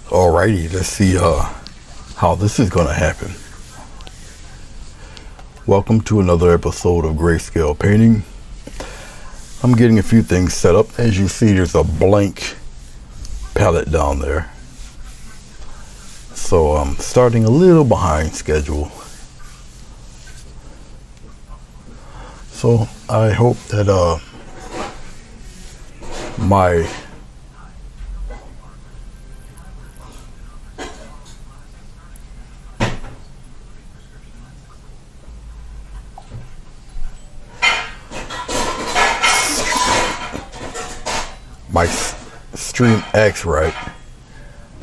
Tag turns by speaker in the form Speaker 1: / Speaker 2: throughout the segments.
Speaker 1: Alrighty, let's see how this is gonna happen. Welcome to another episode of Grayscale Painting. I'm getting a few things set up. As you see, there's a blank palette down there. So I'm starting a little behind schedule. So I hope that my stream acts right.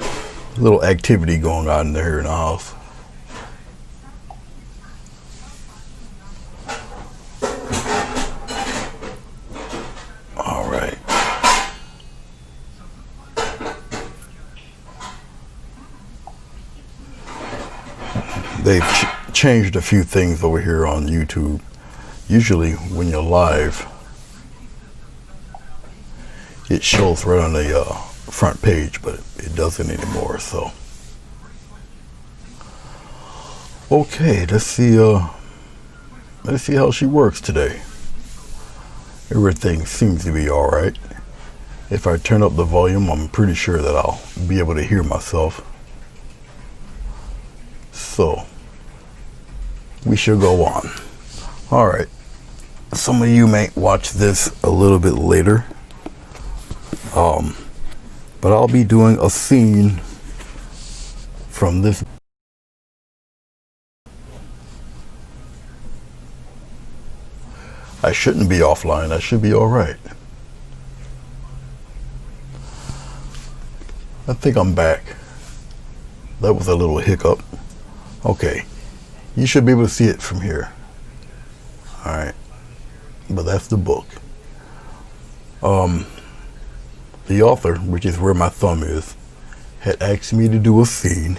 Speaker 1: A little activity going on there in the house. All right. They've changed a few things over here on YouTube. Usually when you're live, it shows right on the front page, but it doesn't anymore. So okay, let's see how she works today. Everything seems to be all right. If I turn up the volume, I'm pretty sure that I'll be able to hear myself. So we should go on. All right, some of you may watch this a little bit later. But I'll be doing a scene from this. I shouldn't be offline. I should be all right. I think I'm back. That was a little hiccup. Okay. You should be able to see it from here. All right. But that's the book. The author, which is where my thumb is, had asked me to do a scene,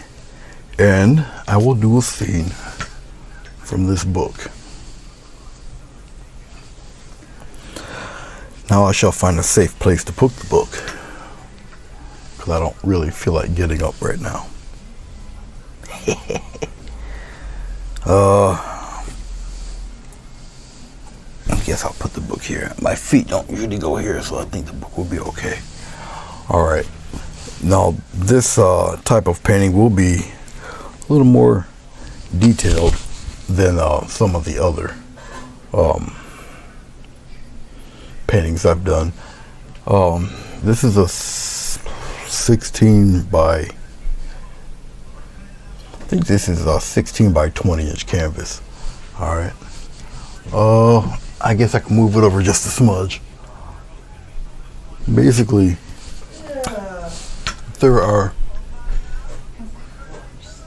Speaker 1: and I will do a scene from this book. Now I shall find a safe place to put the book, because I don't really feel like getting up right now. I guess I'll put the book here. My feet don't usually go here, so I think the book will be okay. All right. Now this type of painting will be a little more detailed than some of the other paintings I've done. This is a 16 by, I think this is a 16 by 20 inch canvas. All right. I guess I can move it over just a smudge. Basically, there are.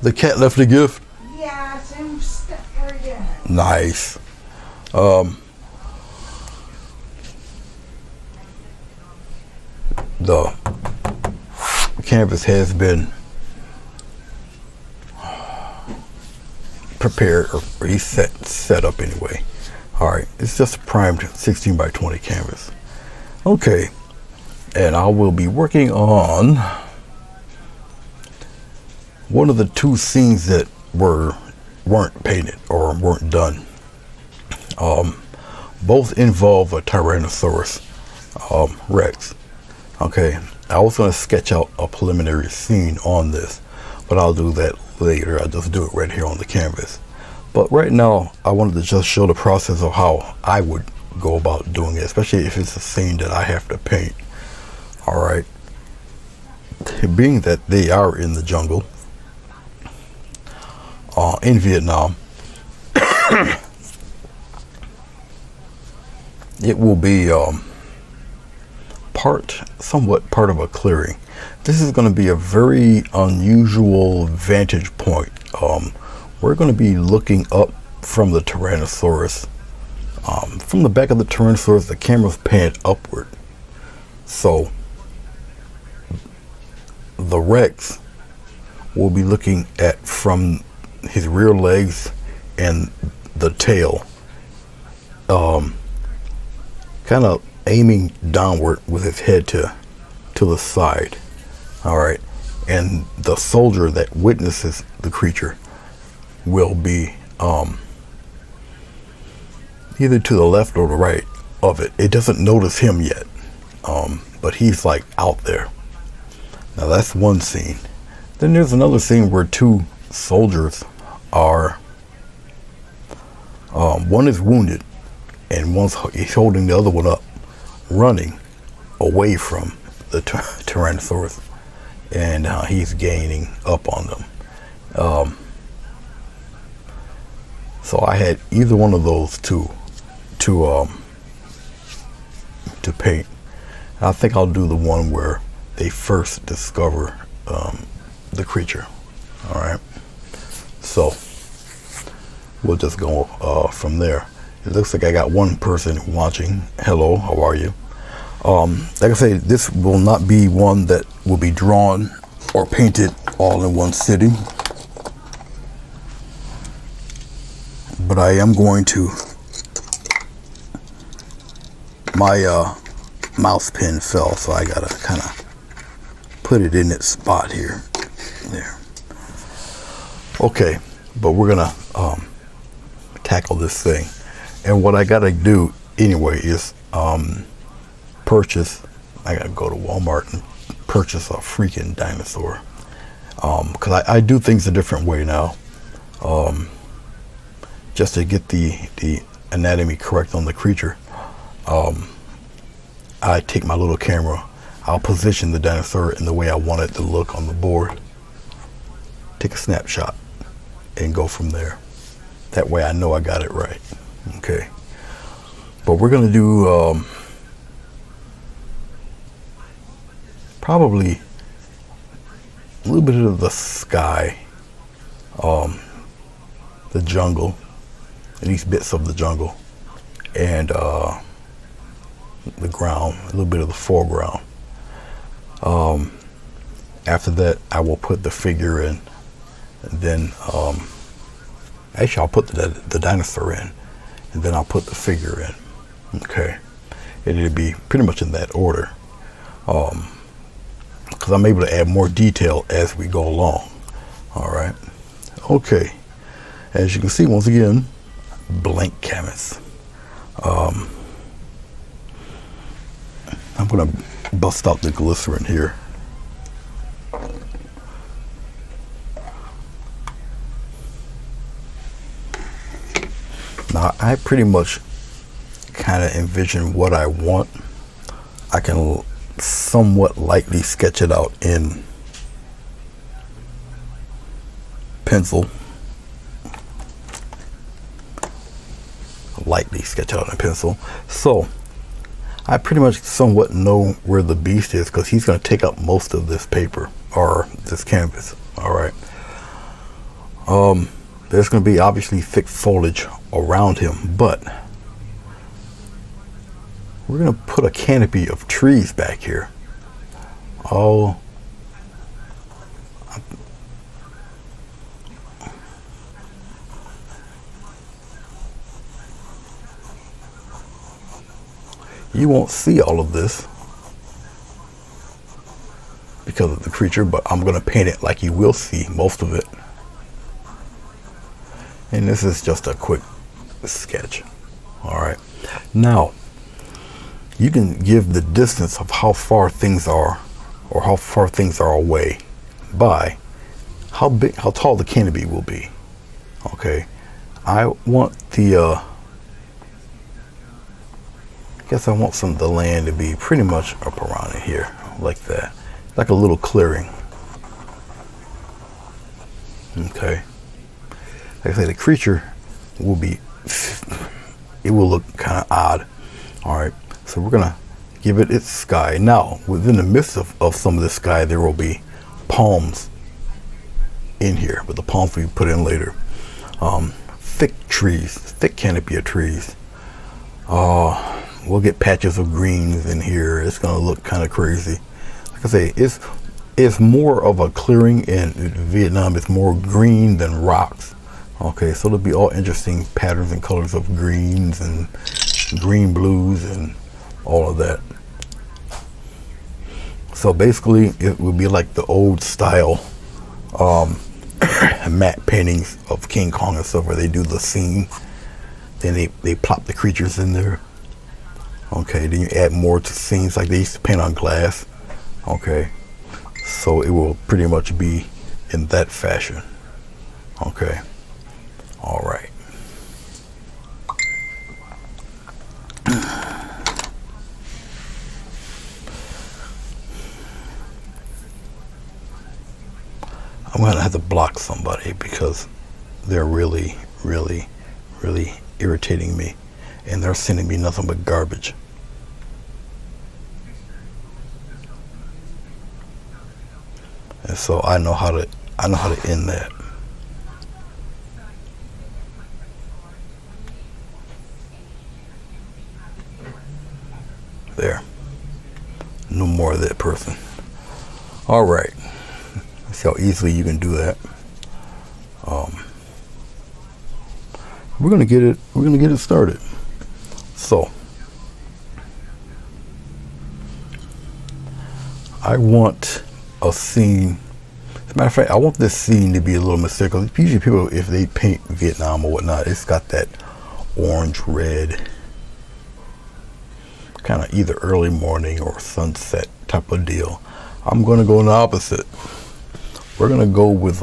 Speaker 1: The cat left a gift.
Speaker 2: Yeah, same stuff for you.
Speaker 1: Nice. The canvas has been prepared, or he's set up anyway. All right, it's just a primed 16 by 20 canvas. Okay, and I will be working on one of the two scenes that weren't painted or weren't done. Both involve a Tyrannosaurus Rex. Okay, I was going to sketch out a preliminary scene on this, but I'll do that later. I'll just do it right here on the canvas. But right now, I wanted to just show the process of how I would go about doing it, especially if it's a scene that I have to paint. All right. Being that they are in the jungle, in Vietnam, it will be somewhat part of a clearing. This is going to be a very unusual vantage point. We're going to be looking up from the Tyrannosaurus. From the back of the Tyrannosaurus, the camera's panned upward. So the Rex will be looking at from his rear legs and the tail, kind of aiming downward with his head to the side. All right, and the soldier that witnesses the creature will be either to the left or the right of it. It doesn't notice him yet, but he's like out there. Now that's one scene. Then there's another scene where two soldiers are, one is wounded and he's holding the other one up, running away from the Tyrannosaurus, and he's gaining up on them. So I had either one of those two to paint. I think I'll do the one where they first discover the creature. All right, so we'll just go from there. It looks like I got one person watching. Hello, how are you? Like I say, this will not be one that will be drawn or painted all in one sitting, but I am going to, my mouse pen fell, so I gotta kind of put it in its spot here. There. Okay, but we're gonna tackle this thing, and what I gotta do anyway is purchase. I gotta go to Walmart and purchase a freaking dinosaur, because I do things a different way now, just to get the anatomy correct on the creature. I take my little camera, I'll position the dinosaur in the way I want it to look on the board, take a snapshot, and go from there. That way I know I got it right. Okay, but we're gonna do probably a little bit of the sky, the jungle, at least bits of the jungle, and the ground, a little bit of the foreground. After that, I will put the figure in, and then actually I'll put the dinosaur in, and then I'll put the figure in. Okay, and it'll be pretty much in that order, because I'm able to add more detail as we go along. All right, okay, as you can see, once again, blank canvas. I'm gonna bust out the glycerin here. Now I pretty much kind of envision what I want. I can somewhat lightly sketch it out in pencil. Lightly sketch it out in pencil. So I pretty much somewhat know where the beast is, because he's going to take up most of this paper or this canvas. All right. There's going to be obviously thick foliage around him, but we're going to put a canopy of trees back here. Oh, you won't see all of this because of the creature, but I'm going to paint it like you will see most of it. And this is just a quick sketch. All right. Now, you can give the distance of how far things are, or how far things are away, by how tall the canopy will be. Okay. I want the I guess I want some of the land to be pretty much up around in here, like that, like a little clearing. Okay. Like I say, the creature will be, it will look kind of odd. All right, so we're gonna give it its sky. Now, within the midst of some of the sky, there will be palms in here, but the palms we put in later. Thick trees, thick canopy of trees. We'll get patches of greens in here. It's gonna look kind of crazy. Like I say, it's more of a clearing. In Vietnam, it's more green than rocks. Okay, so there'll be all interesting patterns and colors of greens and green blues and all of that. So basically, it would be like the old style matte paintings of King Kong and stuff, where they do the scene, then they plop the creatures in there. Okay, then you add more to scenes like they used to paint on glass. Okay, so it will pretty much be in that fashion. Okay, all right. I'm gonna have to block somebody because they're really irritating me, and they're sending me nothing but garbage. And so I know how to end that. There. No more of that person. All right. See how easily you can do that. We're gonna get it started. So I want a scene. As a matter of fact, I want this scene to be a little mysterious. Usually people, if they paint Vietnam or whatnot, it's got that orange red kind of either early morning or sunset type of deal. I'm gonna go in the opposite. We're gonna go with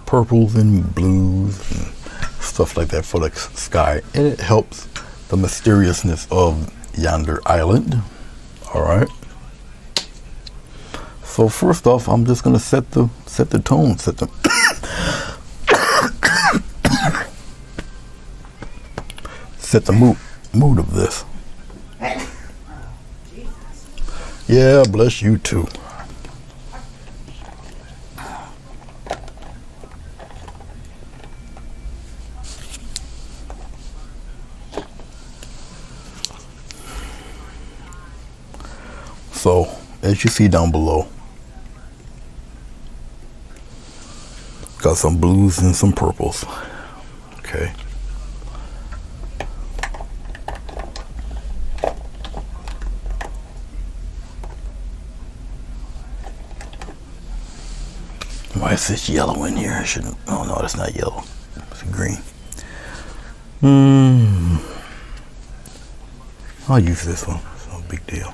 Speaker 1: purples and blues and stuff like that for the sky, and it helps the mysteriousness of yonder island. All right. So first off, I'm just gonna set the tone, set the set the mood of this. Yeah, bless you too. So, as you see down below, got some blues and some purples. Okay. Why is this yellow in here? I shouldn't. Oh no, that's not yellow. It's green. I'll use this one. It's no big deal.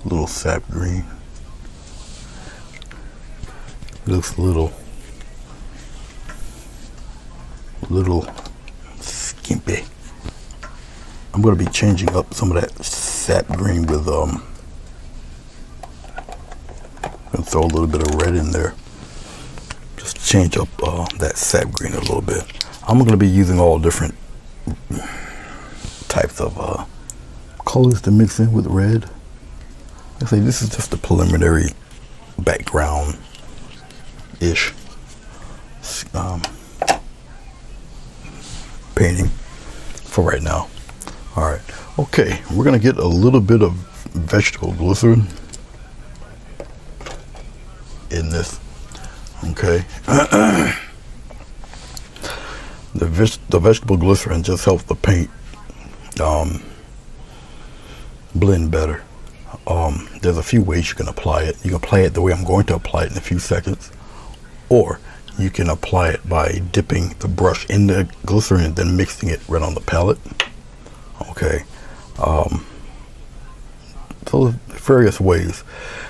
Speaker 1: Little sap green. Looks little skimpy. I'm going to be changing up some of that sap green with gonna throw a little bit of red in there. Just change up that sap green a little bit. I'm going to be using all different types of colors to mix in with red. I say this is just a preliminary background-ish painting for right now. All right, okay, we're gonna get a little bit of vegetable glycerin in this. Okay, the vegetable glycerin just helps the paint blend better. There's a few ways you can apply it. You can apply it the way I'm going to apply it in a few seconds, or you can apply it by dipping the brush in the glycerin and then mixing it right on the palette. Okay, so various ways.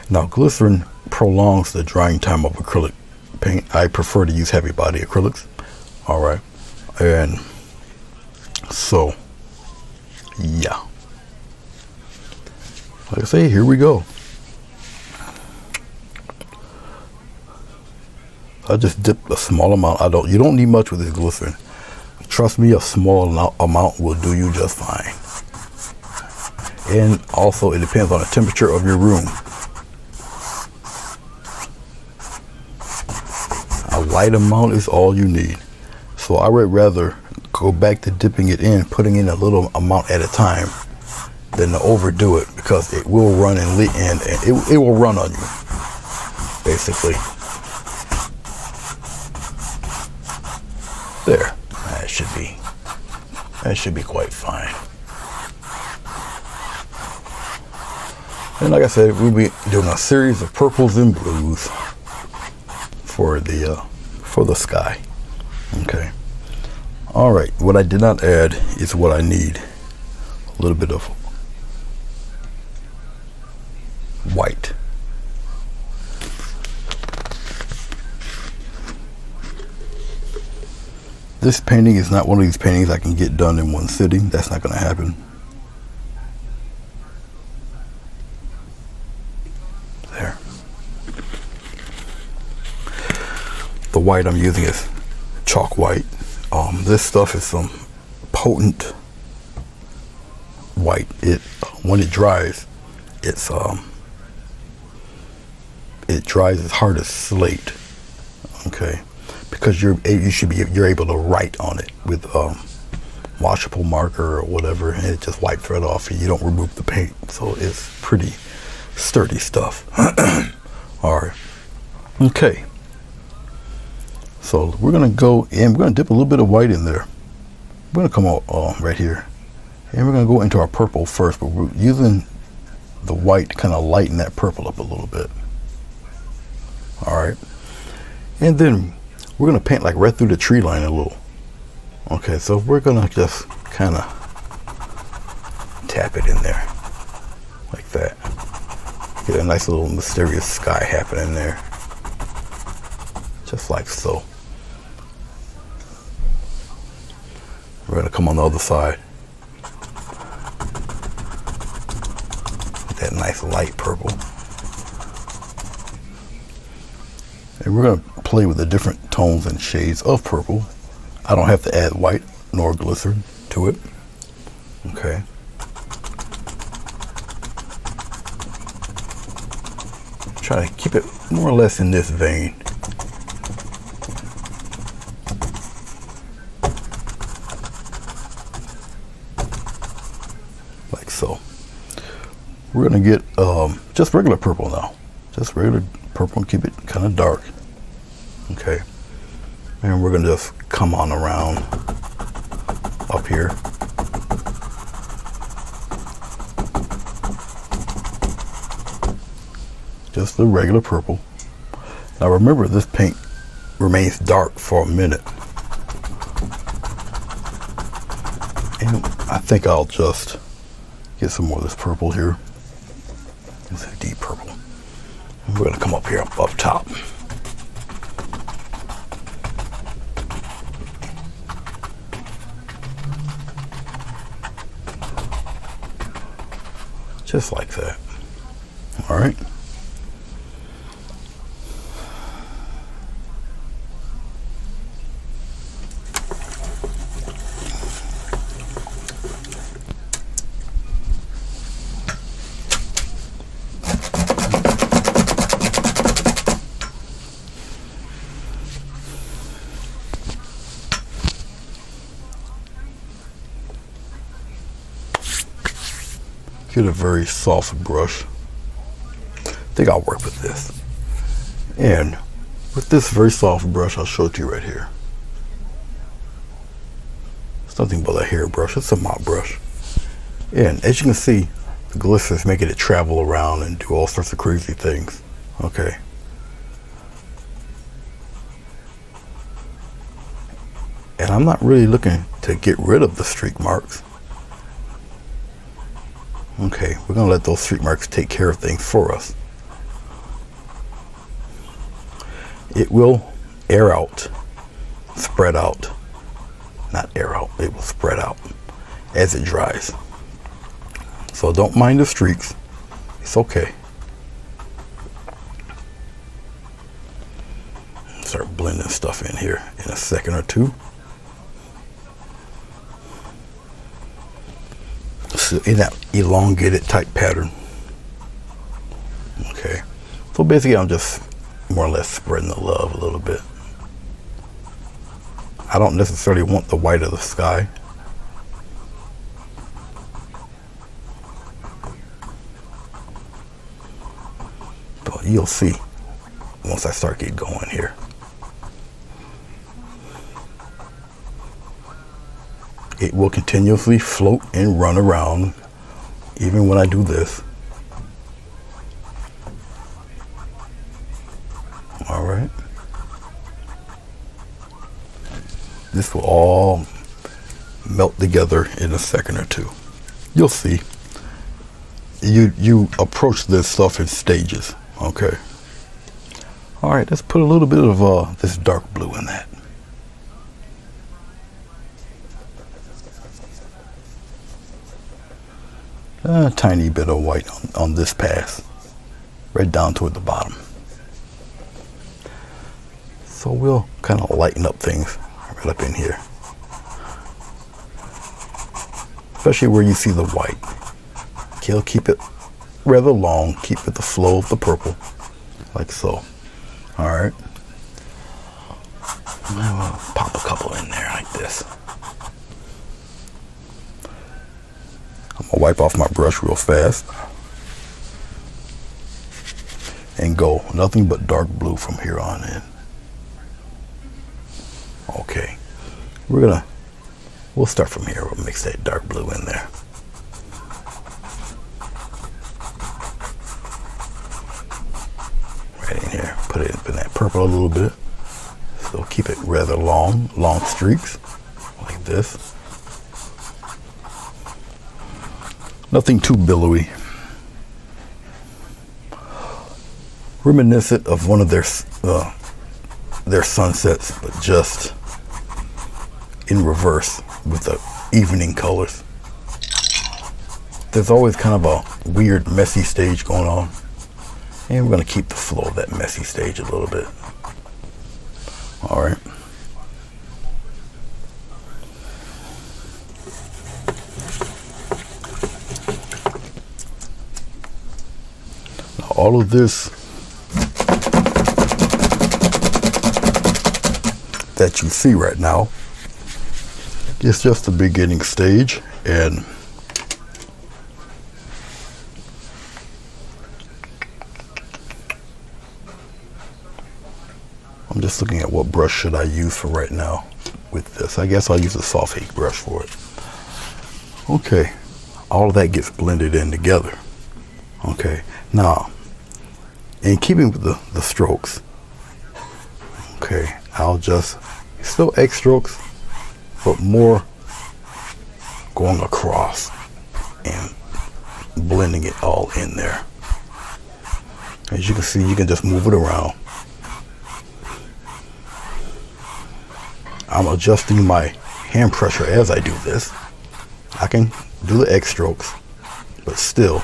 Speaker 1: Now, glycerin prolongs the drying time of acrylic paint. I prefer to use heavy body acrylics. All right, and so yeah. Like I say, here we go. I just dipped a small amount. You don't need much with this glycerin. Trust me, a small amount will do you just fine. And also, it depends on the temperature of your room. A light amount is all you need. So I would rather go back to dipping it in, putting in a little amount at a time, than to overdo it, because it will run and it will run on you, basically. There, that That should be quite fine. And like I said, we'll be doing a series of purples and blues for the sky. Okay. All right. What I did not add is what I need. A little bit of white. This painting is not one of these paintings I can get done in one sitting. That's not going to happen. There. The white I'm using is chalk white. This stuff is some potent white. When it dries, it dries as hard as slate. Okay. Because you're able to write on it with washable marker or whatever, and it just wipes right off, and you don't remove the paint. So it's pretty sturdy stuff. All right. Okay. So we're gonna go and we're gonna dip a little bit of white in there. We're gonna come out right here, and we're gonna go into our purple first. But we're using the white to kind of lighten that purple up a little bit. All right. And then we're going to paint like right through the tree line a little. Okay, so we're going to just kind of tap it in there like that. Get a nice little mysterious sky happening there. Just like so. We're going to come on the other side. With that nice light purple. And we're going to play with the different tones and shades of purple. I don't have to add white nor glycerin to it. Okay. Try to keep it more or less in this vein. Like so. We're going to get just regular purple now. Just regular purple and keep it kind of dark. Okay, and we're gonna just come on around up here. Just the regular purple. Now remember, this paint remains dark for a minute. And I think I'll just get some more of this purple here. It's a deep purple. And we're gonna come up here up top. Just like that. All right. Get a very soft brush. I think I'll work with this. And with this very soft brush, I'll show it to you right here. It's nothing but a hair brush. It's a mop brush. And as you can see, the glycerin is making it travel around and do all sorts of crazy things. Okay. And I'm not really looking to get rid of the streak marks. Okay, we're going to let those streak marks take care of things for us. It will air out, spread out. Not air out, it will spread out as it dries. So don't mind the streaks. It's okay. Start blending stuff in here in a second or two. In that elongated type pattern. Okay, so basically I'm just more or less spreading the love a little bit. I don't necessarily want the white of the sky. But you'll see once I start getting going here. it will continuously float and run around even when I do this. All right. This will all melt together in a second or two. You'll see. You approach this stuff in stages. Okay. All right, let's put a little bit of this dark blue in that. A tiny bit of white on this pass, right down toward the bottom. So we'll kind of lighten up things right up in here, especially where you see the white. Okay, I'll keep it rather long, keep it the flow of the purple, like so. All right. I'll pop a couple in there like this. I'm gonna wipe off my brush real fast and go nothing but dark blue from here on in. Okay, we'll start from here. We'll mix that dark blue in there. Right in here, put it in that purple a little bit. So keep it rather long streaks like this. Nothing too billowy. Reminiscent of one of their sunsets, but just in reverse with the evening colors. There's always kind of a weird messy stage going on, and we're going to keep the flow of that messy stage a little bit. All right. Now all of this that you see right now is just the beginning stage, and I'm just looking at what brush should I use for right now with this. I guess I'll use a soft heat brush for it. Okay, all of that gets blended in together. Okay, now in keeping with the strokes, okay, I'll just still X strokes, but more going across and blending it all in there. As you can see, you can just move it around. I'm adjusting my hand pressure as I do this. I can do the X strokes, but still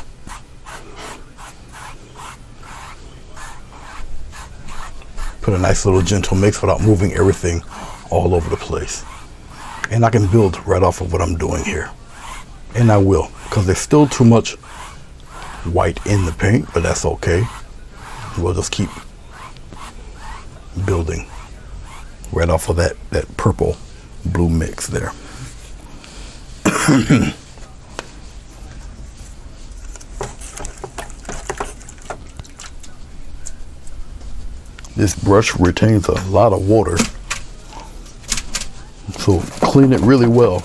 Speaker 1: put a nice little gentle mix without moving everything all over the place. And I can build right off of what I'm doing here. And I will, because there's still too much white in the paint, but that's okay. We'll just keep building right off of that purple blue mix there. This brush retains a lot of water, so clean it really well.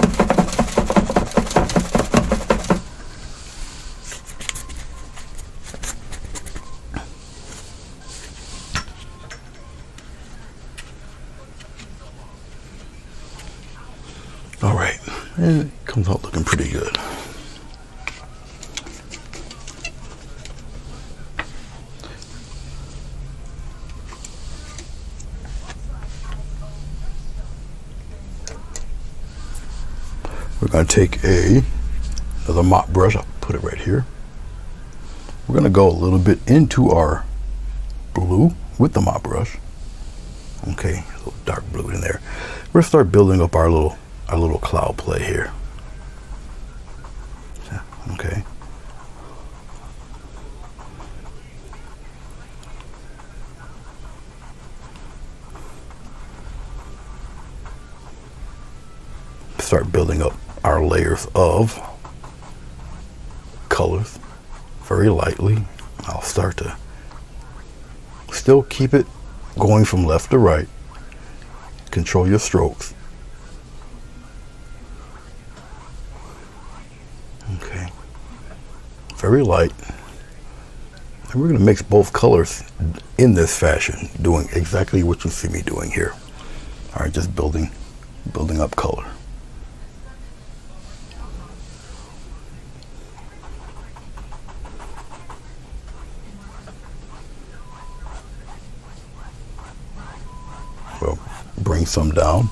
Speaker 1: All right, and it comes out looking pretty good. We're going to take another mop brush. I'll put it right here. We're going to go a little bit into our blue with the mop brush. Okay, a little dark blue in there. We're going to start building up our little cloud play here. Okay. Start building up our layers of colors very lightly. I'll start to still keep it going from left to right. Control your strokes. very light. And we're going to mix both colors in this fashion, doing exactly what you see me doing here. All right, just building up color. Well, bring some down.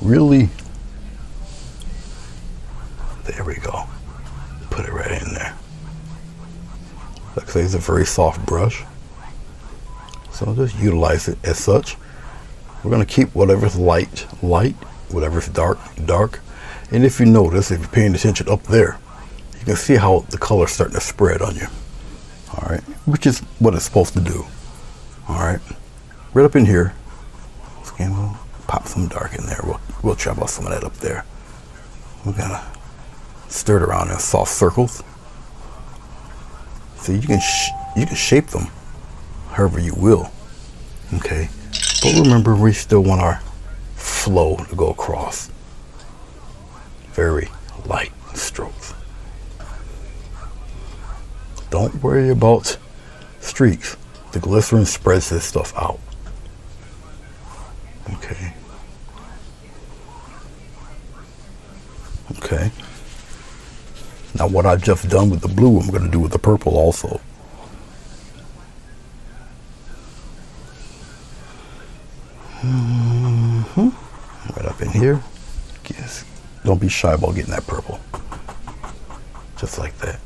Speaker 1: Really, there we go. Put it right in there. Like I say, it's a very soft brush, so just utilize it as such. We're going to keep whatever's light, whatever's dark, dark. And if you notice, if you're paying attention up there, you can see how the color's starting to spread on you. All right, which is what it's supposed to do. All right, right up in here. And we'll pop some dark in there. We'll chop off some of that up there. We're gonna stir it around in soft circles. So you can shape them however you will. Okay, but remember, we still want our flow to go across. Very light strokes. Don't worry about streaks. The glycerin spreads this stuff out. Okay. Okay. Now what I've just done with the blue, I'm going to do with the purple also. Right up in here. Yes. Don't be shy about getting that purple. Just like that.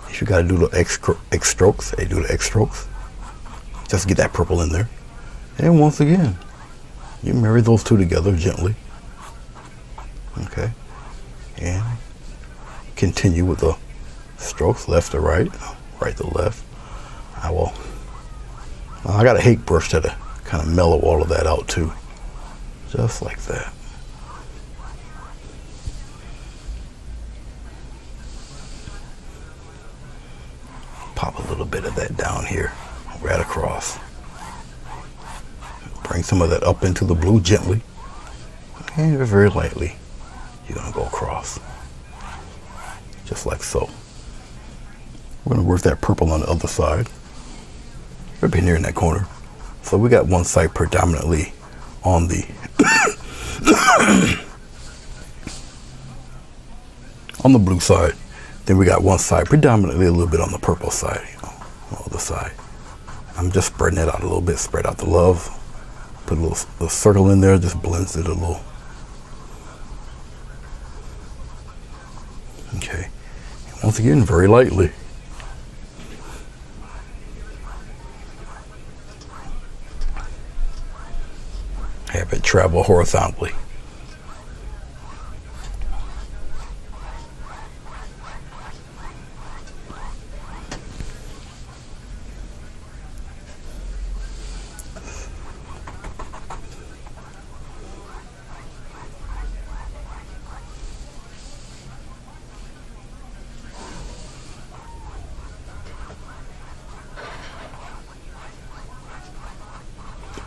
Speaker 1: If you got to do the X strokes, hey, do the X strokes. Just get that purple in there. And once again, you marry those two together gently. Okay. And continue with the strokes left to right, right to left. I got a hake brush to kind of mellow all of that out too. Just like that. Pop a little bit of that down here, right across. Bring some of that up into the blue gently. And very lightly, you're going to go across. Just like so. We're going to work that purple on the other side. Right in here in that corner. So we got one side predominantly on the on the blue side. Then we got one side predominantly a little bit on the purple side, on the other side. I'm just spreading it out a little bit, spread out the love. Put a little circle in there, just blends it a little. Okay. And once again, very lightly. Have it travel horizontally.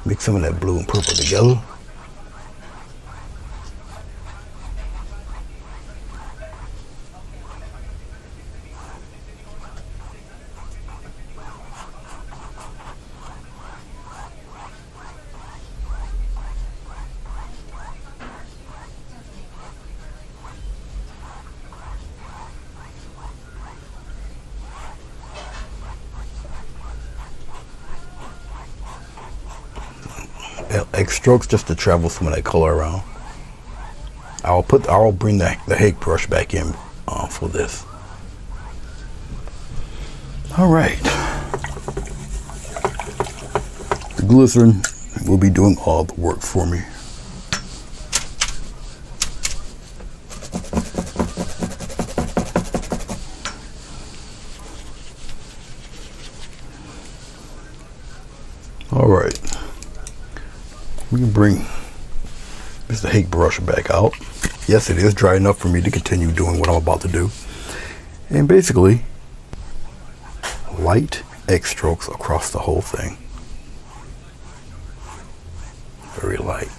Speaker 1: Mix some of that blue and purple together. X strokes just to travel some of that color around. I'll bring the hake brush back in for this. All right. The glycerin will be doing all the work for me. All right. We can bring Mr. Hake brush back out. Yes, it is dry enough for me to continue doing what I'm about to do. And basically, light X strokes across the whole thing. Very light.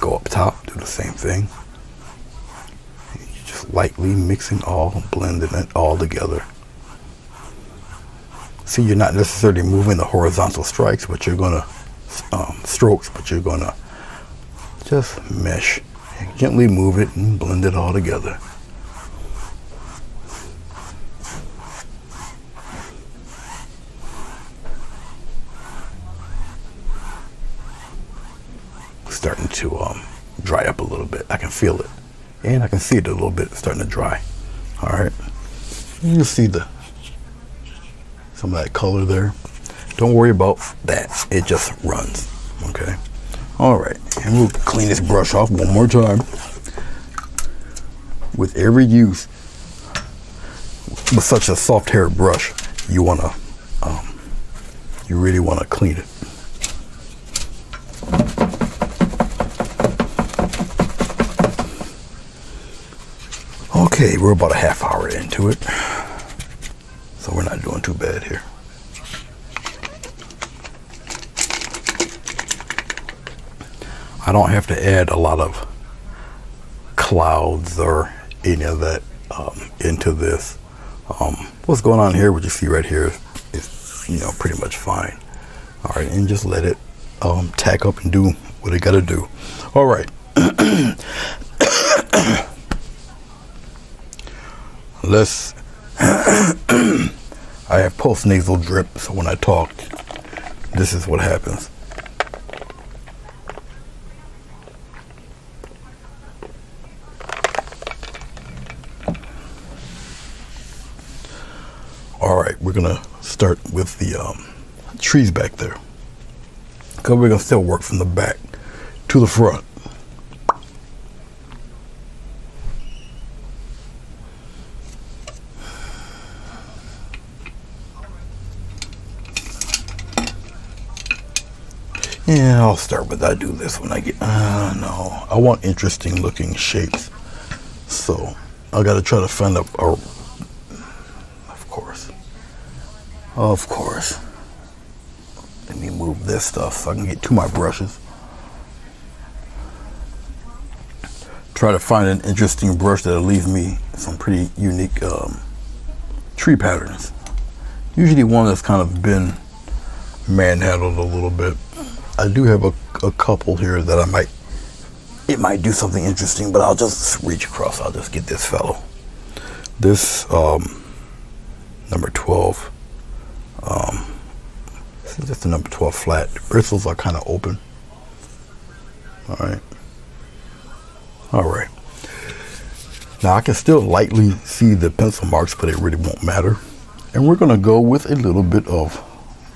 Speaker 1: Go up top, do the same thing. You just just lightly mixing all, blending it all together. See, you're not necessarily moving the horizontal strokes, but you're gonna just mesh. Gently move it and blend it all together. Starting to dry up a little bit. I can feel it, and I can see it a little bit starting to dry. All right, you see some of that color there. Don't worry about that, it just runs. Okay, all right, and we'll clean this brush off one more time. With every use with such a soft haired brush, you really want to clean it. Okay, we're about a half hour into it, so we're not doing too bad here. I don't have to add a lot of clouds or any of that into this. What's going on here, what you see right here is pretty much fine. All right, and just let it tack up and do what it got to do. All right. Let's I have post-nasal drip, so when I talk, this is what happens. All right, we're gonna start with the trees back there, because we're gonna still work from the back to the front. Yeah, I'll start with I do this when I get, no, I want interesting looking shapes. So I gotta try to find of course. Let me move this stuff so I can get to my brushes. Try to find an interesting brush that'll leave me some pretty unique tree patterns. Usually one that's kind of been manhandled a little bit. I do have a couple here that it might do something interesting, but I'll just reach across. I'll just get this fellow. This number 12. This is just a number 12 flat. The bristles are kind of open. All right. Now I can still lightly see the pencil marks, but it really won't matter. And we're gonna go with a little bit of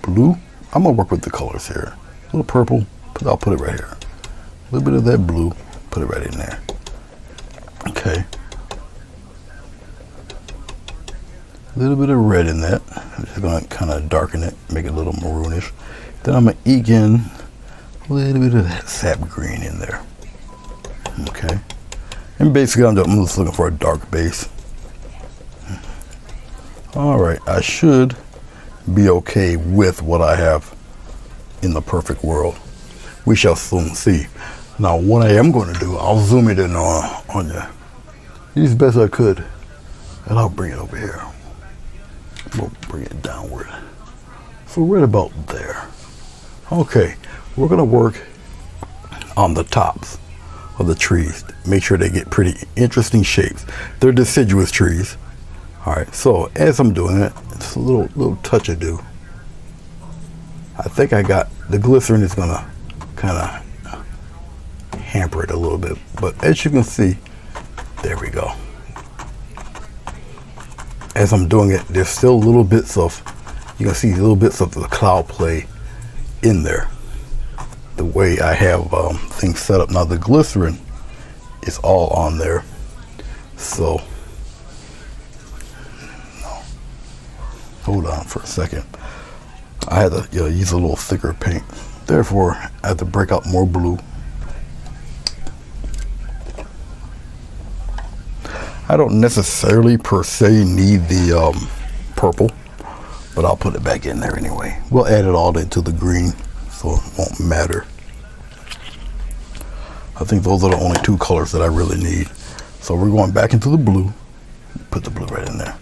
Speaker 1: blue. I'm gonna work with the colors here. A little purple, but I'll put it right here. A little bit of that blue, put it right in there. Okay. A little bit of red in that. I'm just gonna kind of darken it, make it a little maroonish. Then I'm gonna eke in a little bit of that sap green in there. Okay. And basically I'm just looking for a dark base. All right, I should be okay with what I have in the perfect world. We shall soon see. Now what I am going to do, I'll zoom it in on you as best I could, and I'll bring it over here. We'll bring it downward. So right about there. Okay, we're going to work on the tops of the trees. Make sure they get pretty interesting shapes. They're deciduous trees. All right, so as I'm doing it, it's a little touch of do. I think I got the glycerin is gonna kind of hamper it a little bit, but as you can see, there we go. As I'm doing it, there's still little bits of, you can see little bits of the cloud play in there. The way I have things set up now, the glycerin is all on there. So, hold on for a second. I had to use a little thicker paint. Therefore, I have to break out more blue. I don't necessarily per se need the purple, but I'll put it back in there anyway. We'll add it all into the green, so it won't matter. I think those are the only two colors that I really need. So we're going back into the blue. Put the blue right in there.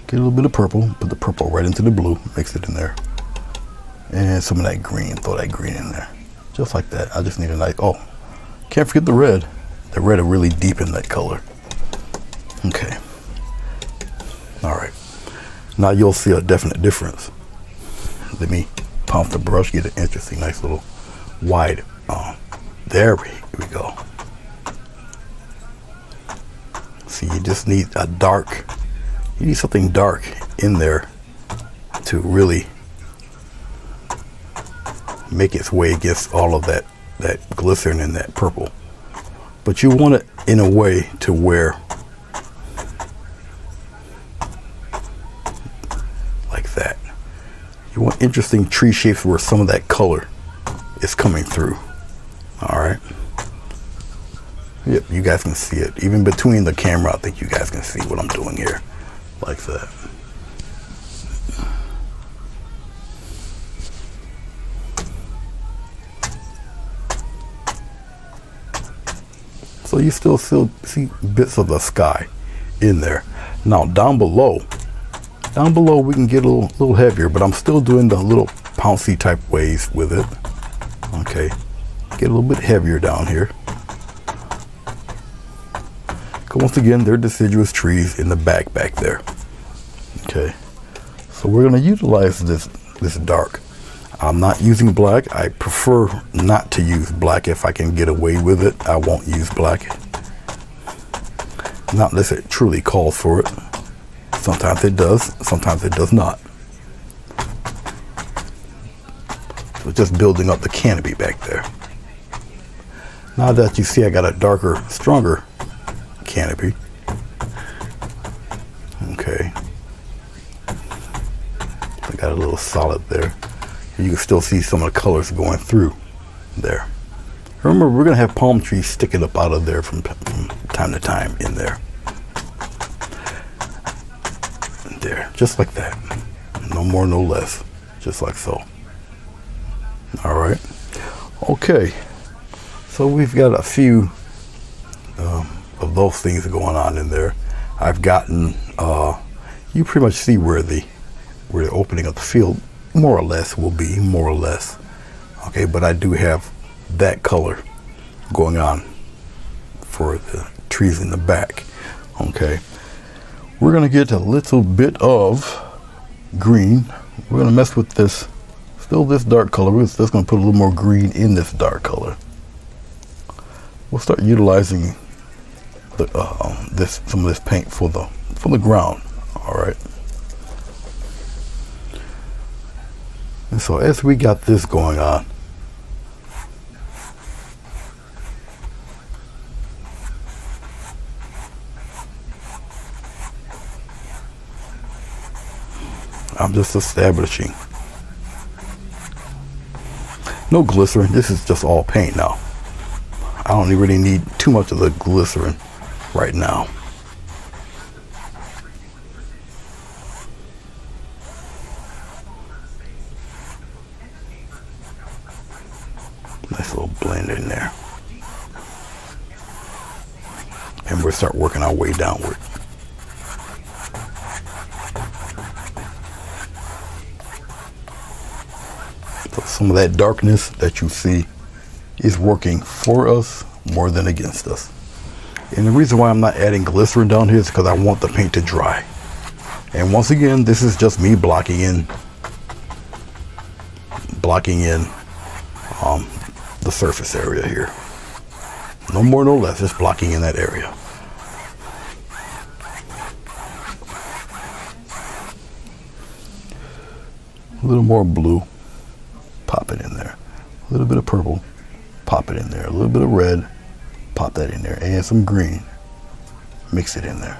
Speaker 1: Get a little bit of purple. Put the purple right into the blue. Mix it in there. And some of that green. Throw that green in there. Just like that. I just need a nice, oh, can't forget the red. The red will really deepen that color. Okay. All right. Now you'll see a definite difference. Let me pump the brush, get an interesting, nice little wide. There we go. See, you just need a dark, you need something dark in there to really make its way against all of that glycerin and that purple. But you want it in a way to where, like that. You want interesting tree shapes where some of that color is coming through. All right. Yep, you guys can see it. Even between the camera, I think you guys can see what I'm doing here. Like that. So you still see bits of the sky in there. Now down below we can get a little heavier, but I'm still doing the little pouncy type ways with it. Okay, get a little bit heavier down here. Once again, they're deciduous trees in the back there. Okay, so we're going to utilize this dark. I'm not using black. I prefer not to use black. If I can get away with it, I won't use black. Not unless it truly calls for it. Sometimes it does, sometimes it does not. So just building up the canopy back there. Now that you see I got a darker, stronger canopy. Okay. I got a little solid there. You can still see some of the colors going through there. Remember, we're going to have palm trees sticking up out of there from time to time in there. There, just like that. No more, no less. Just like so. All right. Okay. So we've got a few of those things going on in there. I've gotten, you pretty much see where the opening of the field more or less will be, more or less. Okay, but I do have that color going on for the trees in the back. Okay, we're gonna get a little bit of green. We're gonna mess with this, still this dark color. We're just gonna put a little more green in this dark color. We'll start utilizing the some of this paint for the ground. All right. And so as we got this going on, I'm just establishing. No glycerin. This is just all paint now. I don't really need too much of the glycerin right now. Nice little blend in there. And we'll start working our way downward. So some of that darkness that you see is working for us more than against us. And the reason why I'm not adding glycerin down here is because I want the paint to dry. And once again, this is just me blocking in the surface area here. No more, no less, just blocking in that area. A little more blue, pop it in there. A little bit of purple, pop it in there. A little bit of red, pop that in there. And some green, mix it in there.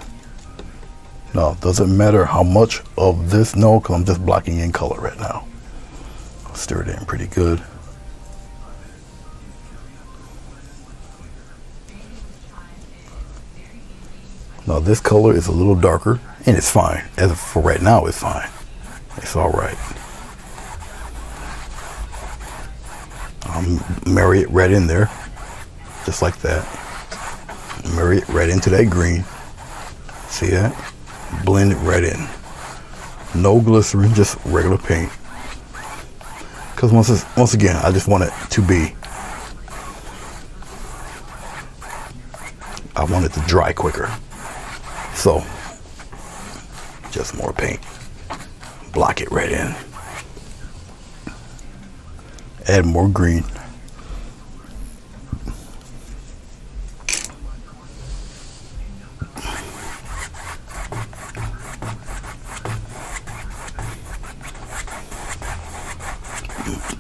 Speaker 1: No, it doesn't matter how much of this, no, because I'm just blocking in color right now. I'll stir it in pretty good. Now this color is a little darker, and it's fine. As for right now, it's fine. It's all right. I'll marry it right in there, just like that. Marry it right into that green. See that? Blend it right in. No glycerin, just regular paint. Because once again, I just want it to be, I want it to dry quicker. So, just more paint. Block it right in. Add more green.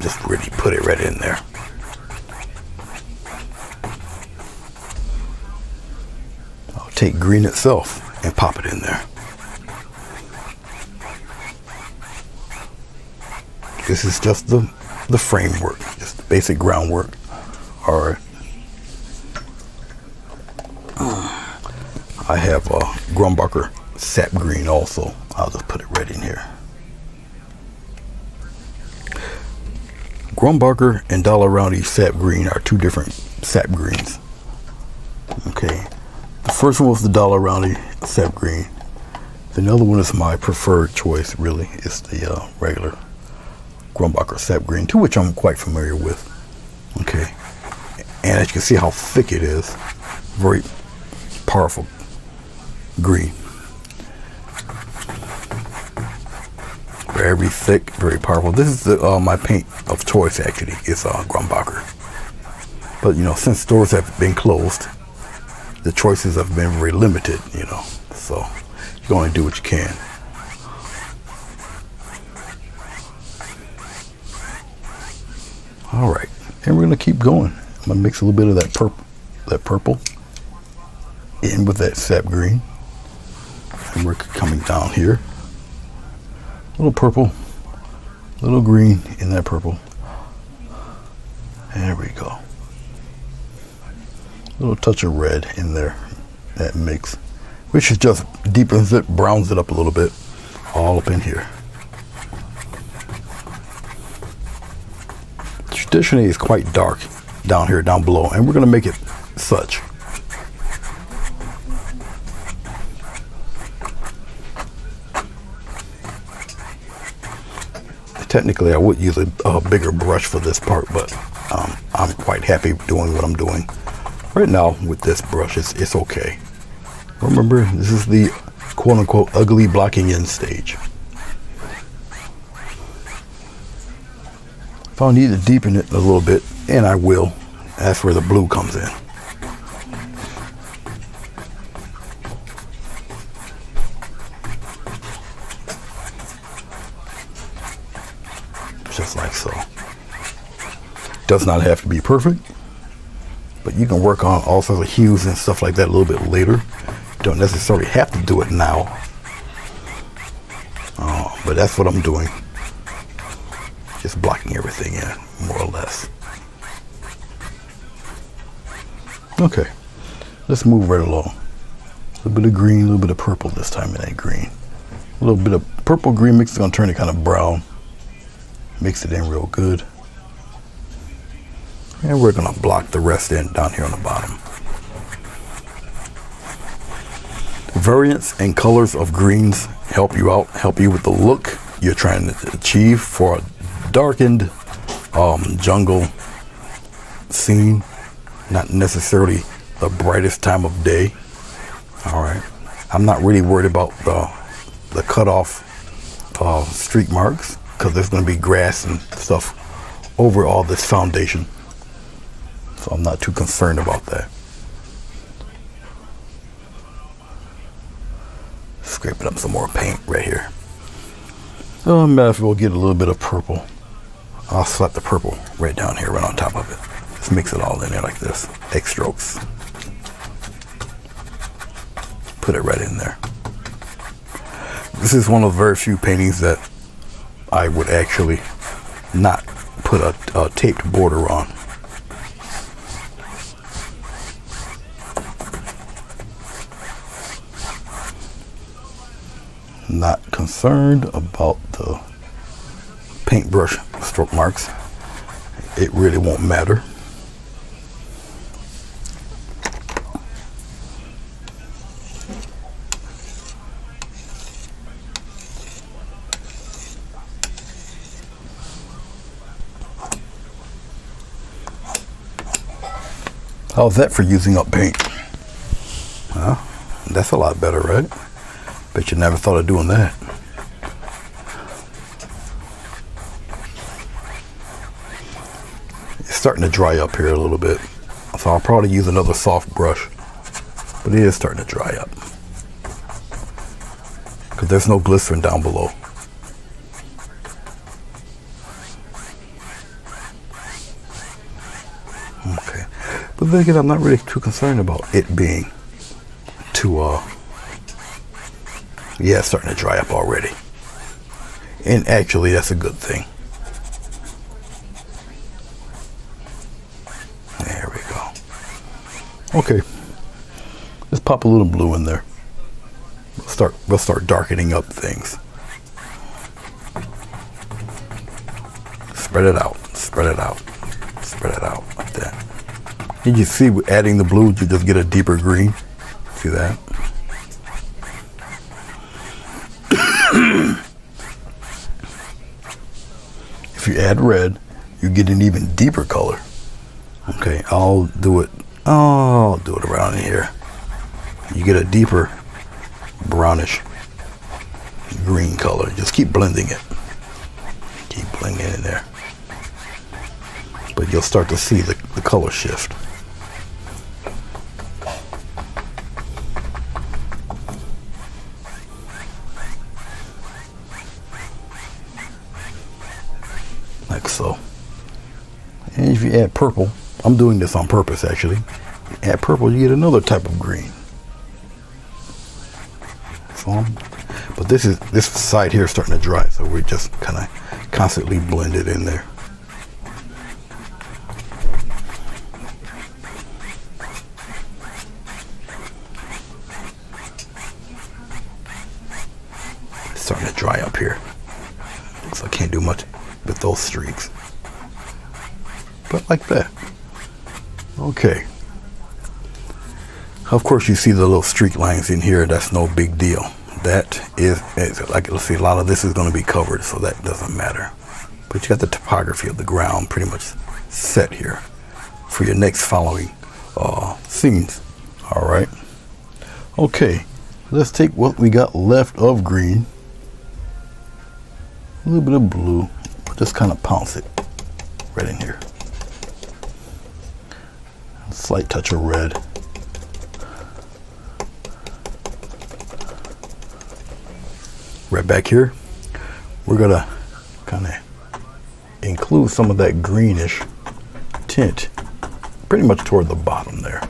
Speaker 1: Just really put it right in there. I'll take green itself and pop it in there. This is just the framework, just the basic groundwork. All right. I have a Grumbacher Sap Green also. I'll just put it right in here. Grumbacher and Dollar Roundy Sap Green are two different sap greens. Okay. The first one was the Dollar Roundy Sap Green. The other one is my preferred choice, really. It's the regular Grumbacher Sap Green, to which I'm quite familiar with. Okay. And as you can see how thick it is, very powerful green. Very thick, very powerful. This is my paint of choice, actually. It's Grumbacher. But, you know, since stores have been closed, the choices have been very limited, you know. So, you can only do what you can. All right. And we're going to keep going. I'm going to mix a little bit of that purple in with that sap green. And we're coming down here. A little purple, a little green in that purple. There we go. A little touch of red in there, that mix, which is just deepens it, browns it up a little bit, all up in here. Traditionally, it's quite dark down here, down below, and we're going to make it such. Technically, I would use a bigger brush for this part, but I'm quite happy doing what I'm doing right now with this brush. It's okay. Remember, this is the quote-unquote ugly blocking in stage. If I need to deepen it a little bit, and I will, that's where the blue comes in. Just like so. Does not have to be perfect, but you can work on all sorts of hues and stuff like that a little bit later. You don't necessarily have to do it now, but that's what I'm doing. Just blocking everything in, more or less. Okay, let's move right along. A little bit of green, a little bit of purple this time in that green. A little bit of purple green mix is going to turn it kind of brown. Mix it in real good. And we're going to block the rest in down here on the bottom. Variants and colors of greens help you out, help you with the look you're trying to achieve for a darkened jungle scene. Not necessarily the brightest time of day. All right. I'm not really worried about the cutoff streak marks, because there's going to be grass and stuff over all this foundation. So I'm not too concerned about that. Scraping up some more paint right here. Oh, matter of fact, we'll get a little bit of purple. I'll slap the purple right down here, right on top of it. Just mix it all in there like this. X strokes. Put it right in there. This is one of the very few paintings that I would actually not put a taped border on. Not concerned about the paintbrush stroke marks. It really won't matter. How's that for using up paint? Huh? That's a lot better, right? Bet you never thought of doing that. It's starting to dry up here a little bit, so I'll probably use another soft brush, but it is starting to dry up because there's no glycerin down below. Okay, but then again, I'm not really too concerned about it being too yeah, it's starting to dry up already, and actually that's a good thing. There we go. Okay, let's pop a little blue in there. We'll start darkening up things. Spread it out, spread it out, spread it out like that. And you see, with adding the blue, you just get a deeper green. See that? If you add red, you get an even deeper color. Okay, I'll do it around here. You get a deeper brownish green color. Just keep blending it. Keep blending it in there. But you'll start to see the color shift. Like so. And if you add purple, I'm doing this on purpose actually. Add purple, you get another type of green. But this side here is starting to dry, so we're just kind of constantly blend it in there. It's starting to dry up here, so I can't do much with those streaks. But like that. Okay. Of course, you see the little streak lines in here. That's no big deal. That is like, let's see, a lot of this is going to be covered, so that doesn't matter. But you got the topography of the ground pretty much set here for your next following scenes. All right. Okay. Let's take what we got left of green, a little bit of blue, just kind of pounce it right in here. A slight touch of red. Right back here, we're gonna kind of include some of that greenish tint pretty much toward the bottom there.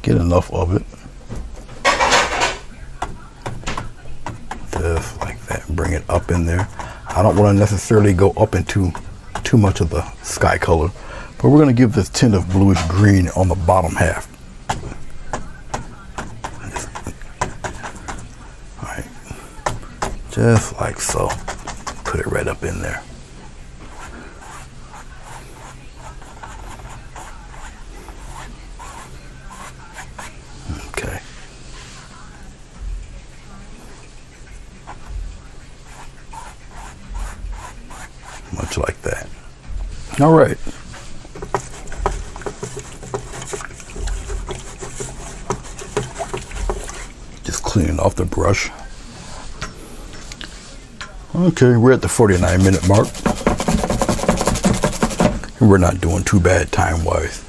Speaker 1: Get enough of it. Just like that. Bring it up in there. I don't want to necessarily go up into too much of the sky color, but we're going to give this tint of bluish green on the bottom half. Alright. Just like so. Put it right up in there. Okay. Much like that. All right. Just cleaning off the brush. Okay, we're at the 49-minute mark. And we're not doing too bad time-wise.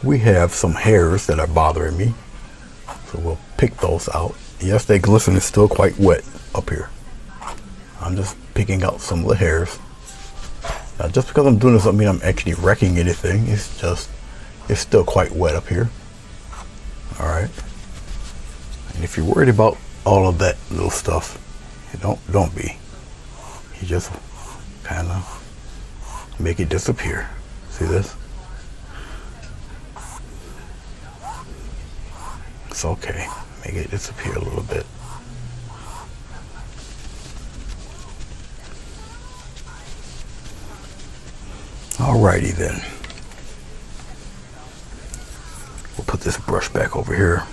Speaker 1: We have some hairs that are bothering me, so we'll pick those out. Yes, that glycerin is still quite wet up here. I'm just picking out some of the hairs. Now, just because I'm doing this doesn't mean I'm actually wrecking anything. It's just, it's still quite wet up here. All right. And if you're worried about all of that little stuff, you don't be. You just kind of make it disappear. See this? It's okay. Make it disappear a little bit. Alrighty then. We'll put this brush back over here.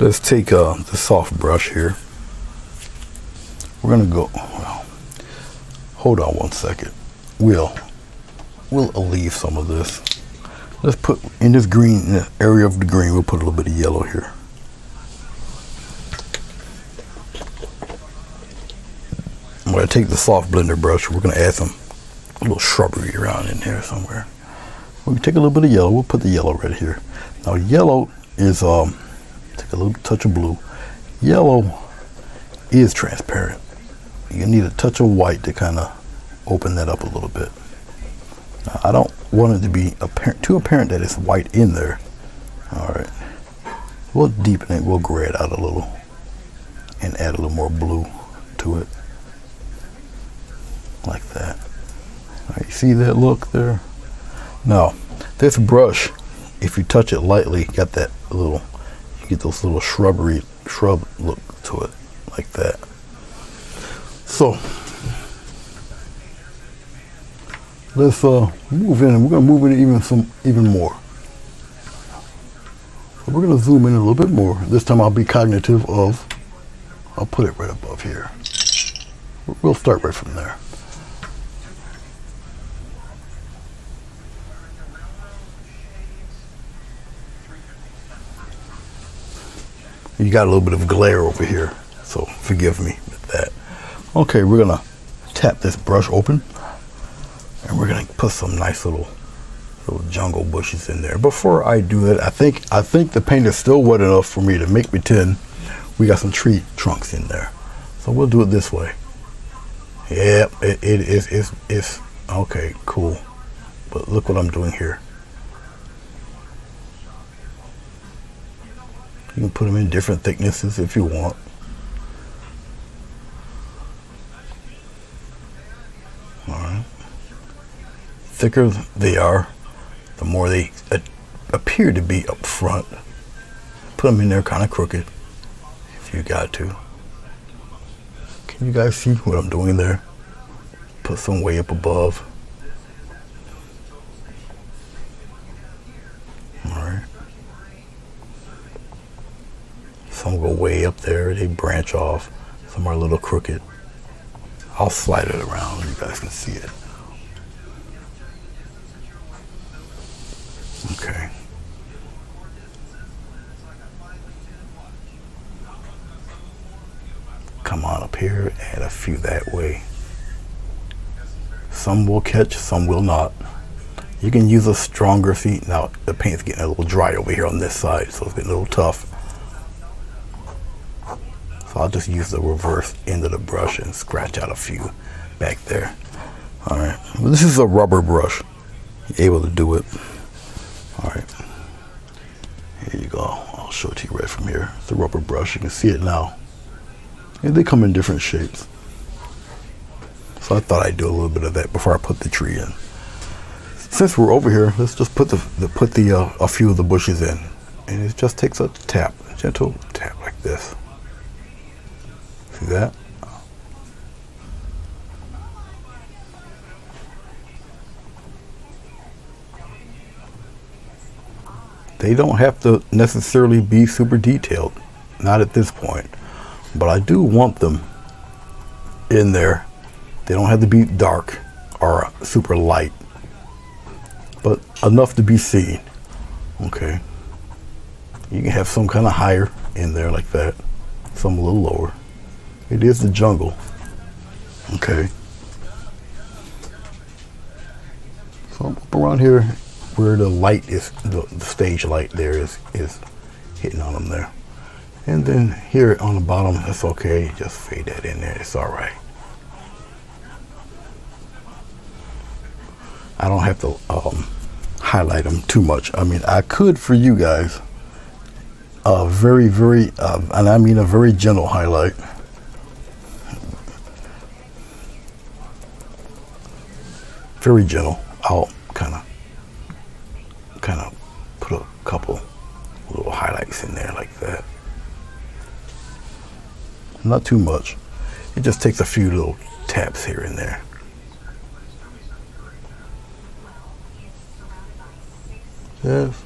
Speaker 1: Let's take the soft brush here. We're gonna go, well, hold on one second. We'll leave some of this. Let's put in this green, in the area of the green, we'll put a little bit of yellow here. I'm gonna take the soft blender brush. We're gonna add some little shrubbery around in here somewhere. We can take a little bit of yellow. We'll put the yellow right here. Now yellow is take a little touch of blue. Yellow is transparent. You need a touch of white to kind of open that up a little bit. Now, I don't want it to be too apparent that it's white in there. All right, we'll deepen it. We'll gray it out a little and add a little more blue to it, like that. All right, you see that look there? Now, this brush, if you touch it lightly, got that little, you get those little shrub look to it, like that. So let's move in, and we're gonna move in even more. So we're gonna zoom in a little bit more. This time I'll be cognitive of, I'll put it right above here. We'll start right from there. You got a little bit of glare over here, so forgive me with that. Okay, we're gonna tap this brush open, and we're gonna put some nice little jungle bushes in there. Before I do it, I think the paint is still wet enough for me to make pretend we got some tree trunks in there. So we'll do it this way. Yep, it's okay, cool. But look what I'm doing here. You can put them in different thicknesses if you want. All right. Thicker they are, the more they appear to be up front. Put them in there kind of crooked if you got to. Can you guys see what I'm doing there? Put some way up above. Some go way up there, they branch off. Some are a little crooked. I'll slide it around so you guys can see it. Okay. Come on up here, add a few that way. Some will catch, some will not. You can use a stronger, see, now the paint's getting a little dry over here on this side, so it's getting a little tough. So I'll just use the reverse end of the brush and scratch out a few back there. All right, well, this is a rubber brush. You're able to do it. All right, here you go. I'll show it to you right from here. It's a rubber brush, you can see it now. And they come in different shapes. So I thought I'd do a little bit of that before I put the tree in. Since we're over here, let's just put a few of the bushes in. And it just takes a tap, a gentle tap like this. See that? They don't have to necessarily be super detailed, not at this point, but I do want them in there. They don't have to be dark or super light, but enough to be seen. Okay, you can have some kind of higher in there like that, some a little lower. It is the jungle. Okay. So up around here where the light is, the stage light there is hitting on them there. And then here on the bottom, that's okay. Just fade that in there. It's all right. I don't have to highlight them too much. I mean, I could for you guys. Very, and I mean a very gentle highlight. Very gentle. I'll kind of put a couple little highlights in there like that. Not too much. It just takes a few little taps here and there. Yes.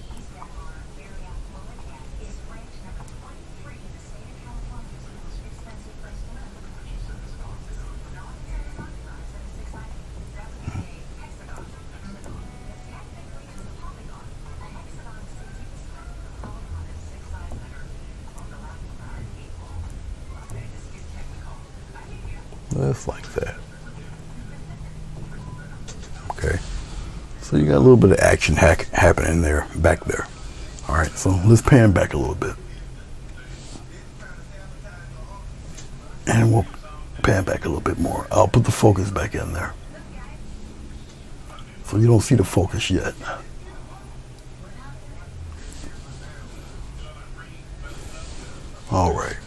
Speaker 1: Just like that. Okay. So you got a little bit of action happening there, back there. All right, so let's pan back a little bit. And we'll pan back a little bit more. I'll put the focus back in there. So you don't see the focus yet. All right,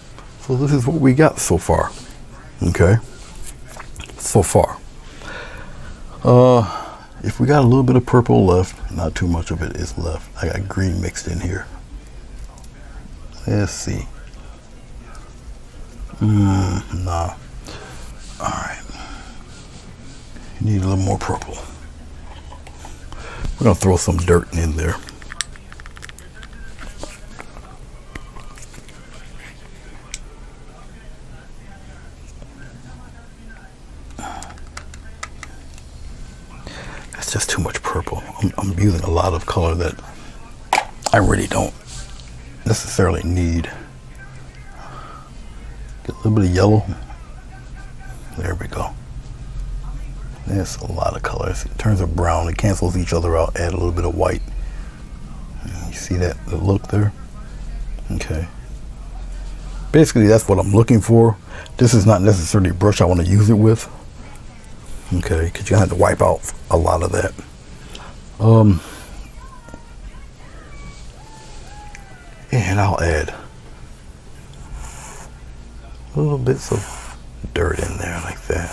Speaker 1: so this is what we got so far. Okay, so far. If we got a little bit of purple left, not too much of it is left. I got green mixed in here. Let's see. Nah. All right. Need a little more purple. We're gonna throw some dirt in there. That's just too much purple. I'm using a lot of color that I really don't necessarily need. Get a little bit of yellow. There we go. That's a lot of colors. It turns it brown. It cancels each other out. Add a little bit of white. You see that the look there? Okay. Basically, that's what I'm looking for. This is not necessarily a brush I want to use it with. Okay, because you're going to have to wipe out a lot of that. And I'll add little bits of dirt in there like that.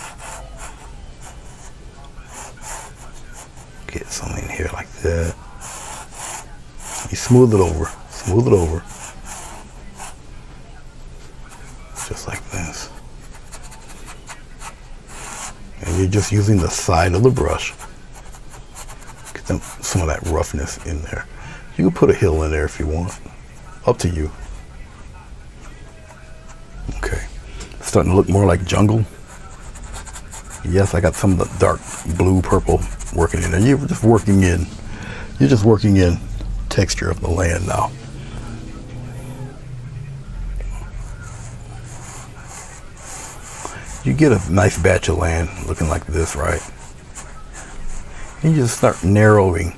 Speaker 1: Get some in here like that. You smooth it over. Smooth it over. Just like this. And you're just using the side of the brush. Get some of that roughness in there. You can put a hill in there if you want. Up to you. Okay. Starting to look more like jungle. Yes, I got some of the dark blue, purple working in there. You're just working in texture of the land now. You get a nice batch of land looking like this, right? And you just start narrowing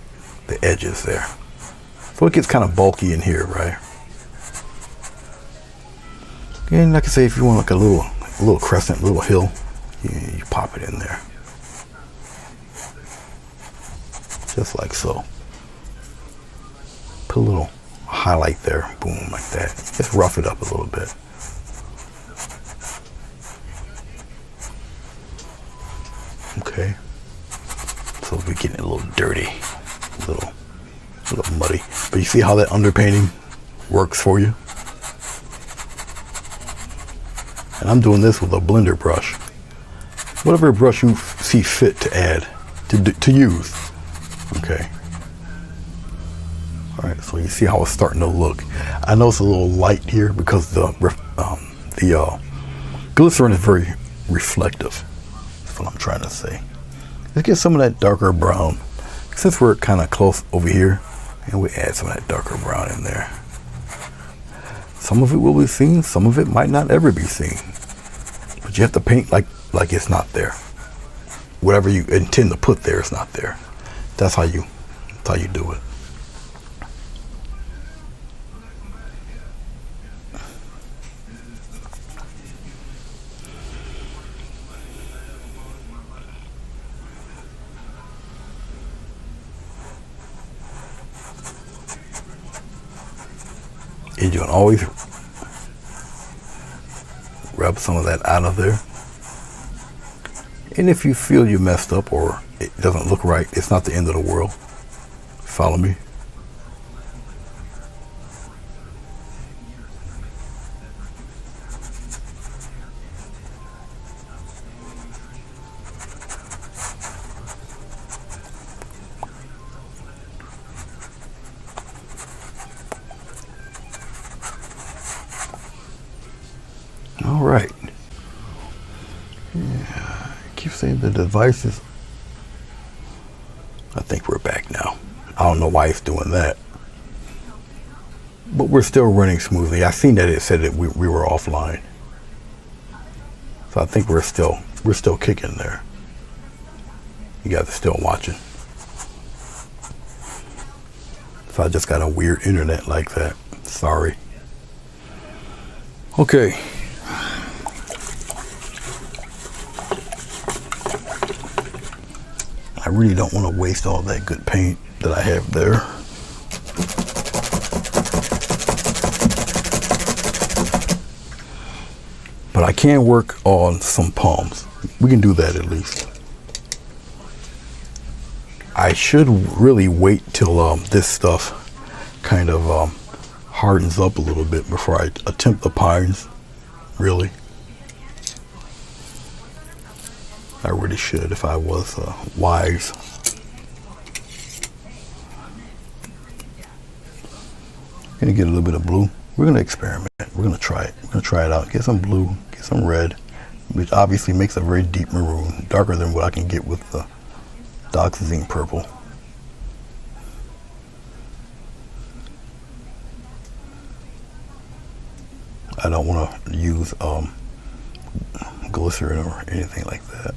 Speaker 1: the edges there. So it gets kind of bulky in here, right? And like I say, if you want like a little crescent, little hill, you pop it in there. Just like so. Put a little highlight there, boom, like that. Just rough it up a little bit. Okay. So we're getting a little dirty, a little muddy. But you see how that underpainting works for you? And I'm doing this with a blender brush. Whatever brush you see fit to add, to use. Okay. All right, so you see how it's starting to look. I know it's a little light here because the glycerin is very reflective. That's what I'm trying to say. Let's get some of that darker brown. Since we're kind of close over here, and we add some of that darker brown in there. Some of it will be seen, some of it might not ever be seen. But you have to paint like it's not there. Whatever you intend to put there is not there. That's how you do it. And you can always rub some of that out of there. And if you feel you messed up or it doesn't look right, it's not the end of the world. Follow me. All right. Yeah, keep saying the devices. I think we're back now. I don't know why it's doing that. But we're still running smoothly. I seen that it said that we were offline. So I think we're still we're still kicking there. You guys are still watching. So I just got a weird internet like that. Sorry. Okay. I really don't want to waste all that good paint that I have there. But I can work on some palms. We can do that at least. I should really wait till this stuff kind of hardens up a little bit before I attempt the pines. Really. I really should if I was wise. Gonna get a little bit of blue. We're gonna experiment. We're gonna try it. We're gonna try it out. Get some blue, get some red, which obviously makes a very deep maroon, darker than what I can get with the Dioxazine purple. I don't want to use glycerin or anything like that.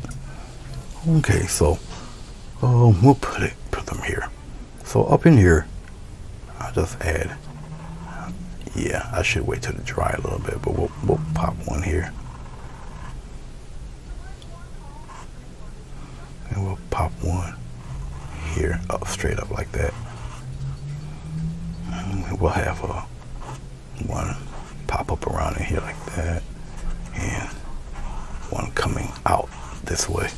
Speaker 1: Okay, so we'll put them here. So up in here, I'll just add. Yeah, I should wait till it dry a little bit, but we'll pop one here. And we'll pop one here, up straight up like that. And we'll have one pop up around in here like that, and one coming out this way.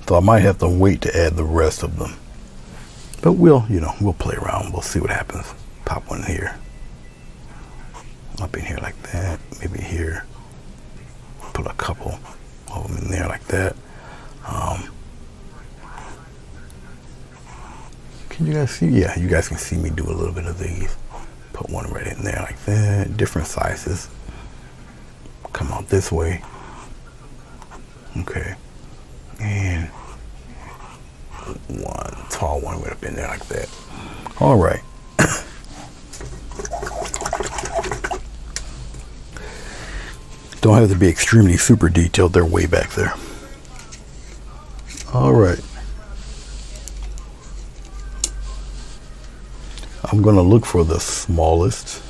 Speaker 1: So I might have to wait to add the rest of them, but we'll play around. We'll see what happens. Pop one here, up in here like that, maybe here. Put a couple of them in there like that. Can you guys see? Yeah, you guys can see me do a little bit of these. Put one right in there like that. Different sizes. Come out this way. Okay. And one tall one went up in there like that. All right. Don't have to be extremely super detailed. They're way back there. All right. I'm going to look for the smallest.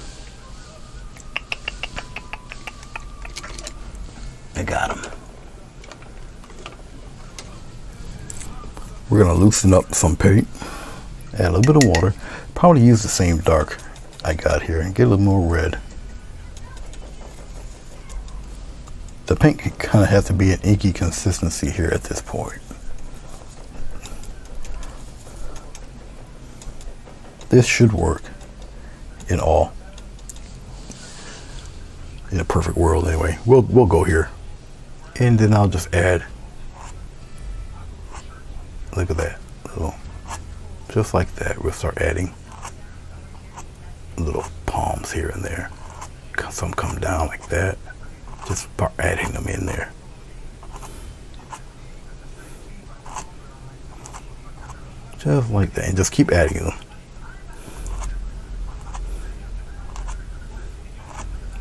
Speaker 1: I got him. We're going to loosen up some paint. Add a little bit of water. Probably use the same dark I got here and get a little more red. The paint kind of has to be an inky consistency here at this point. This should work in a perfect world anyway. We'll go here, and then I'll just add. Look at that, just like that. We'll start adding little palms here and there. Some come down like that. Just start adding them in there. Just like that, and just keep adding them.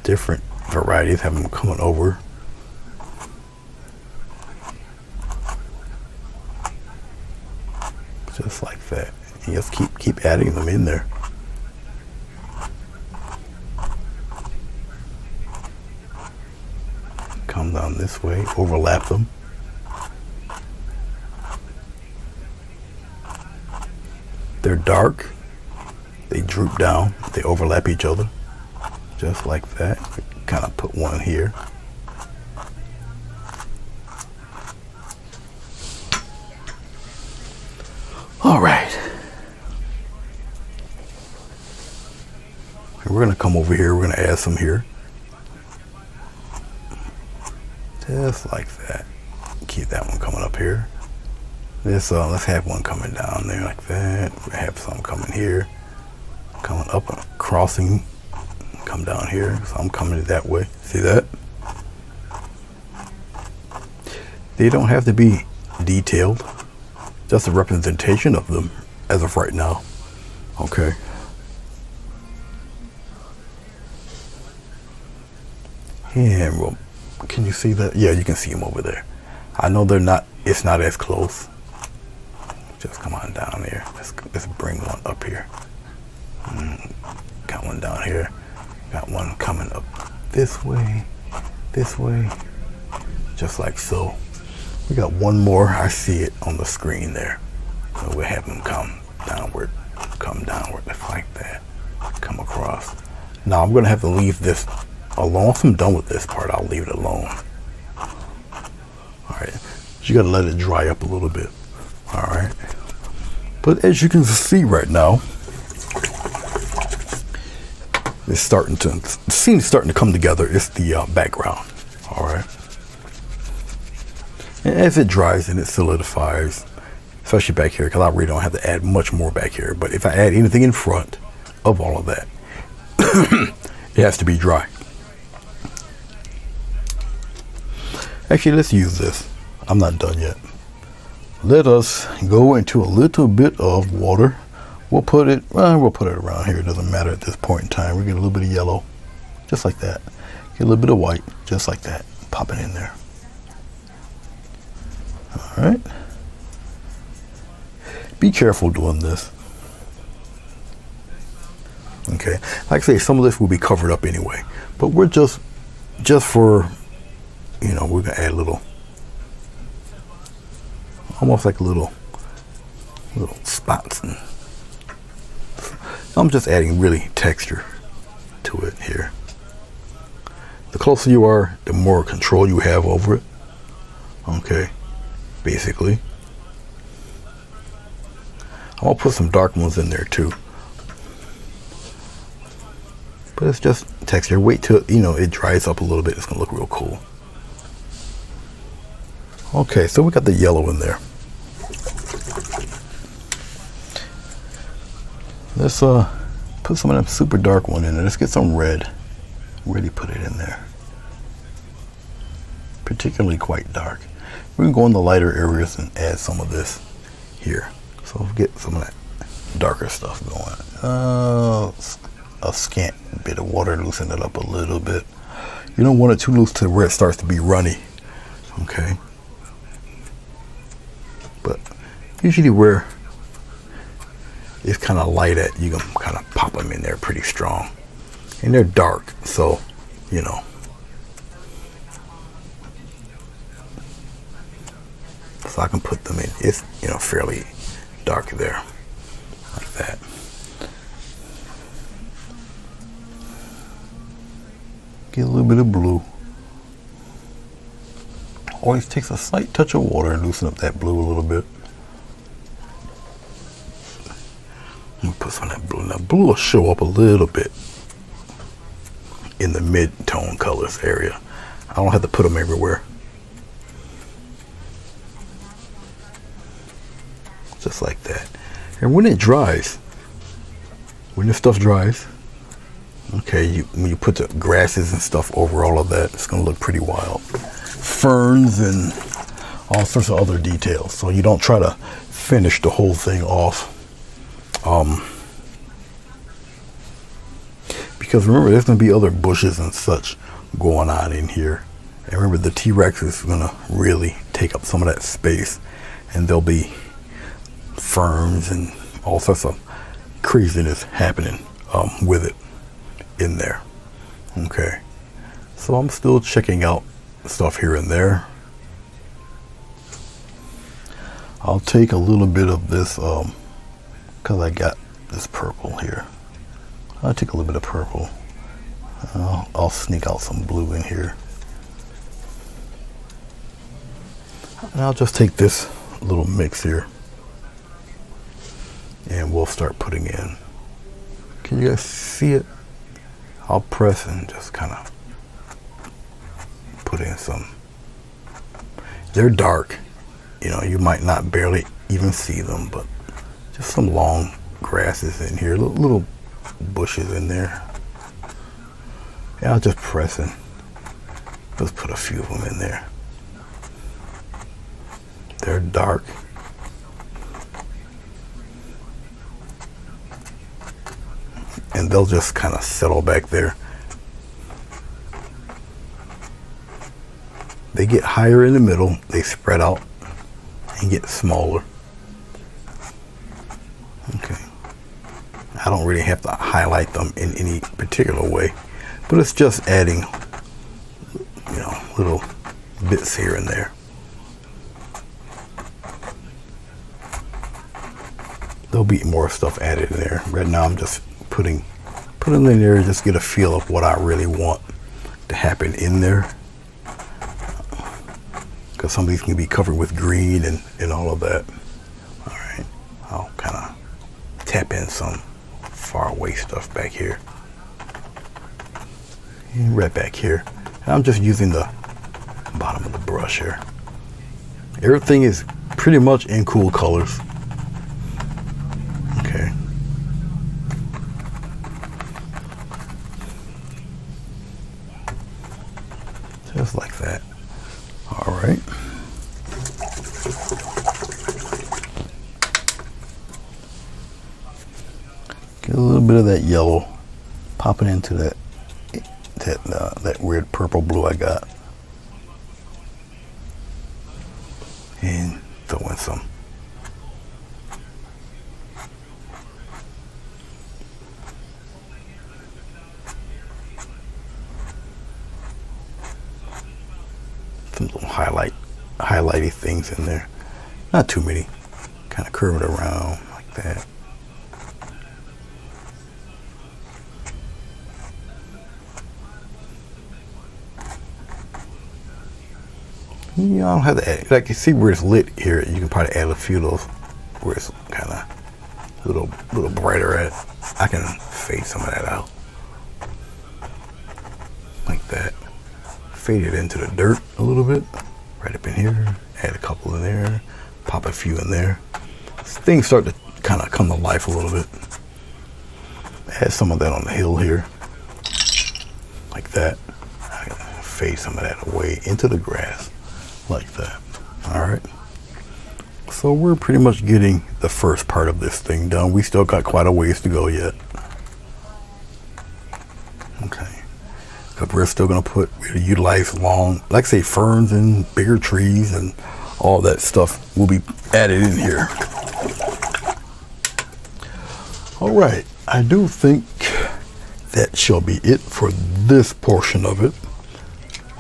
Speaker 1: Different varieties have them coming over. Just like that. And just keep adding them in there. Come down this way, overlap them. They're dark. They droop down. They overlap each other. Just like that. Kind of put one here. All right. We're going to come over here. We're going to add some here. Just like that. Keep that one coming up here. Let's have one coming down there like that. We have some coming here. Coming up and crossing. Come down here. So I'm coming that way. See that? They don't have to be detailed. Just a representation of them as of right now. Okay. And we'll Can you see that? Yeah, you can see them over there. I know they're not, it's not as close. Just come on down here. Let's bring one up here. Got one down here. Got one coming up this way, just like so. We got one more. I see it on the screen there. So we'll have them come downward, just like that. Come across. Now I'm gonna have to leave this alone. Once I'm done with this part, I'll leave it alone. All right, you gotta let it dry up a little bit. All right, but as you can see right now, it's starting to, the scene is starting to come together. It's the background. All right, and as it dries and it solidifies, especially back here, because I really don't have to add much more back here, but if I add anything in front of all of that, it has to be dry. Actually, let's use this. I'm not done yet. Let us go into a little bit of water. We'll put it around here. It doesn't matter at this point in time. We get a little bit of yellow, just like that. Get a little bit of white, just like that. Pop it in there. All right. Be careful doing this. Okay. Like I say, some of this will be covered up anyway, but we're just for, you know, we're gonna add a little, almost like little spots, and I'm just adding really texture to it here. The closer you are, the more control you have over it. Okay, basically. I'm gonna put some dark ones in there too. But it's just texture. Wait till, you know, it dries up a little bit. It's gonna look real cool. Okay, so we got the yellow in there. Let's put some of that super dark one in there. Let's get some red. Really put it in there. Particularly quite dark. We're gonna go in the lighter areas and add some of this here. So get some of that darker stuff going. A scant bit of water, loosen it up a little bit. You don't want it too loose to where it starts to be runny. Okay. But usually where it's kind of light at, you can kind of pop them in there pretty strong. And they're dark, so, you know. So I can put them in, it's, you know, fairly dark there, like that. Get a little bit of blue. Always takes a slight touch of water and loosen up that blue a little bit. Let me put some of that blue. Now blue will show up a little bit in the mid-tone colors area. I don't have to put them everywhere. Just like that. And when it dries, when this stuff dries, okay, when you put the grasses and stuff over all of that, it's gonna look pretty wild. Ferns and all sorts of other details. So you don't try to finish the whole thing off. Because remember, there's gonna be other bushes and such going on in here. And remember, the T-Rex is gonna really take up some of that space, and there'll be ferns and all sorts of craziness happening with it in there. Okay, so I'm still checking out stuff here and there. I'll take a little bit of this because I got this purple here. I'll take a little bit of purple. I'll sneak out some blue in here, and I'll just take this little mix here and we'll start putting in. Can you guys see it? I'll press and just kind of put in some. They're dark, you know, you might not barely even see them, but just some long grasses in here, little bushes in there. Yeah, I'll just press and just put a few of them in there. They're dark. And they'll just kind of settle back there. they get higher in the middle, they spread out and get smaller. Okay. I don't really have to highlight them in any particular way, but it's just adding, you know, little bits here and there. There'll be more stuff added in there. Right now I'm just putting in there to just get a feel of what I really want to happen in there. Because some of these can be covered with green and all of that. All right, I'll kind of tap in some far away stuff back here. And right back here. And I'm just using the bottom of the brush here. Everything is pretty much in cool colors. Okay. Just like that. All right. Get a little bit of that yellow popping into that weird purple blue I got. And throw in some. Some little highlighty things in there. Not too many. Kind of curve it around like that. You don't have to add, like you see where it's lit here, you can probably add a few of those where it's kind of a little brighter at. I can fade some of that out. Like that. Fade it into the dirt a little bit. Right up in here. Add a couple in there. Pop a few in there. Things start to kind of come to life a little bit. Add some of that on the hill here. Like that. I fade some of that away into the grass. Like that. Alright. So we're pretty much getting the first part of this thing done. We still got quite a ways to go yet. Okay. Because we're still going to utilize long, like say ferns and bigger trees and all that stuff will be added in here. Alright. I do think that shall be it for this portion of it.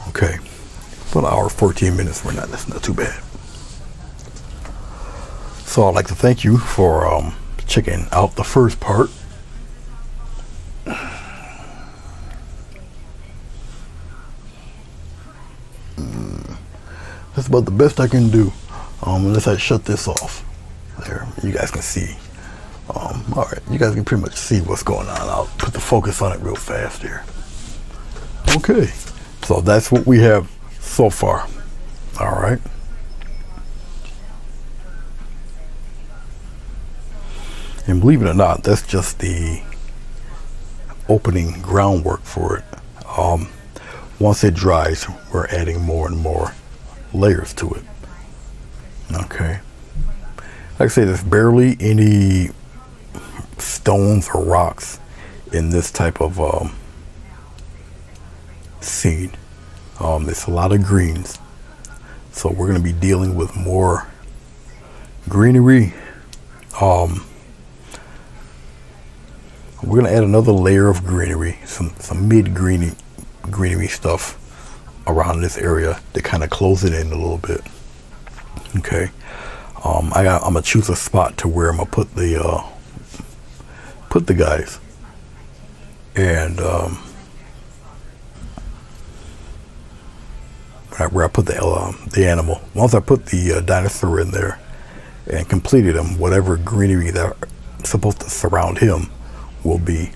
Speaker 1: Okay. About an hour, 14 minutes. That's not too bad. So I'd like to thank you for checking out the first part. That's about the best I can do, unless I shut this off. There, you guys can see. All right, you guys can pretty much see what's going on. I'll put the focus on it real fast here. Okay, so that's what we have so far. All right. And believe it or not, that's just the opening groundwork for it. Once it dries, we're adding more and more layers to it. Okay. Like I say, there's barely any stones or rocks in this type of scene. It's a lot of greens, so we're going to be dealing with more greenery. We're going to add another layer of greenery, some mid greenery stuff around this area to kind of close it in a little bit. Okay, I'm gonna choose a spot to where I'm gonna put the guys, and where I put the animal. Once I put the dinosaur in there and completed him, whatever greenery that's supposed to surround him will be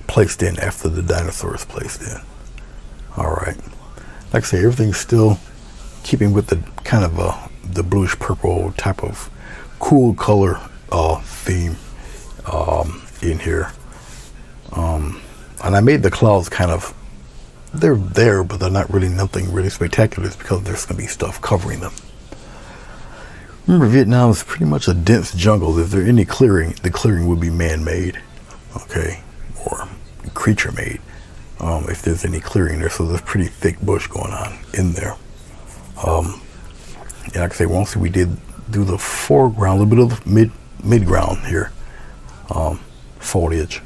Speaker 1: placed in after the dinosaur is placed in. All right. Like I say, everything's still keeping with the kind of the bluish purple type of cool color theme in here. And I made the clouds kind of, they're there, but they're not really nothing really spectacular. It's because there's going to be stuff covering them. Remember, Vietnam is pretty much a dense jungle. If there's any clearing, the clearing would be man-made, okay, or creature-made. if there's any clearing there. So there's pretty thick bush going on in there. Yeah, like I say, once we did do the foreground, a little bit of mid-ground here, foliage,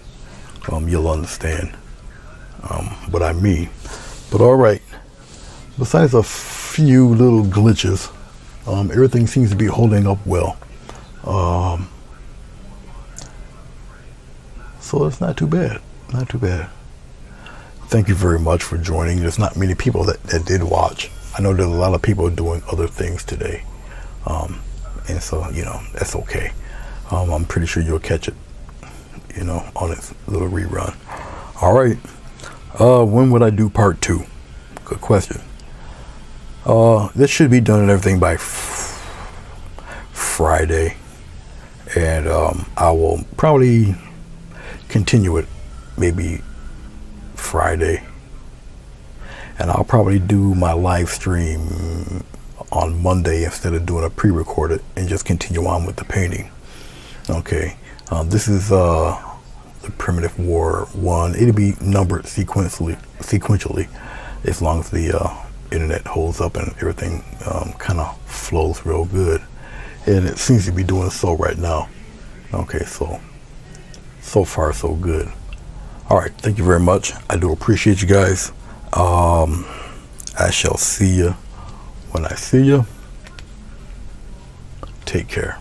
Speaker 1: you'll understand what I mean. But all right, besides a few little glitches, everything seems to be holding up well. So it's not too bad, not too bad. Thank you very much for joining. There's not many people that did watch. I know there's a lot of people doing other things today. And so, you know, that's okay. I'm pretty sure you'll catch it, you know, on its little rerun. All right. When would I do part 2? Good question. This should be done and everything by Friday. And I will probably continue it maybe Friday. And I'll probably do my live stream on Monday instead of doing a pre-recorded, and just continue on with the painting. Okay, this is the Primitive War 1. It'll be numbered sequentially, as long as the internet holds up and everything kind of flows real good. And it seems to be doing so right now. Okay, so far so good. All right, thank you very much. I do appreciate you guys. I shall see you when I see you. Take care.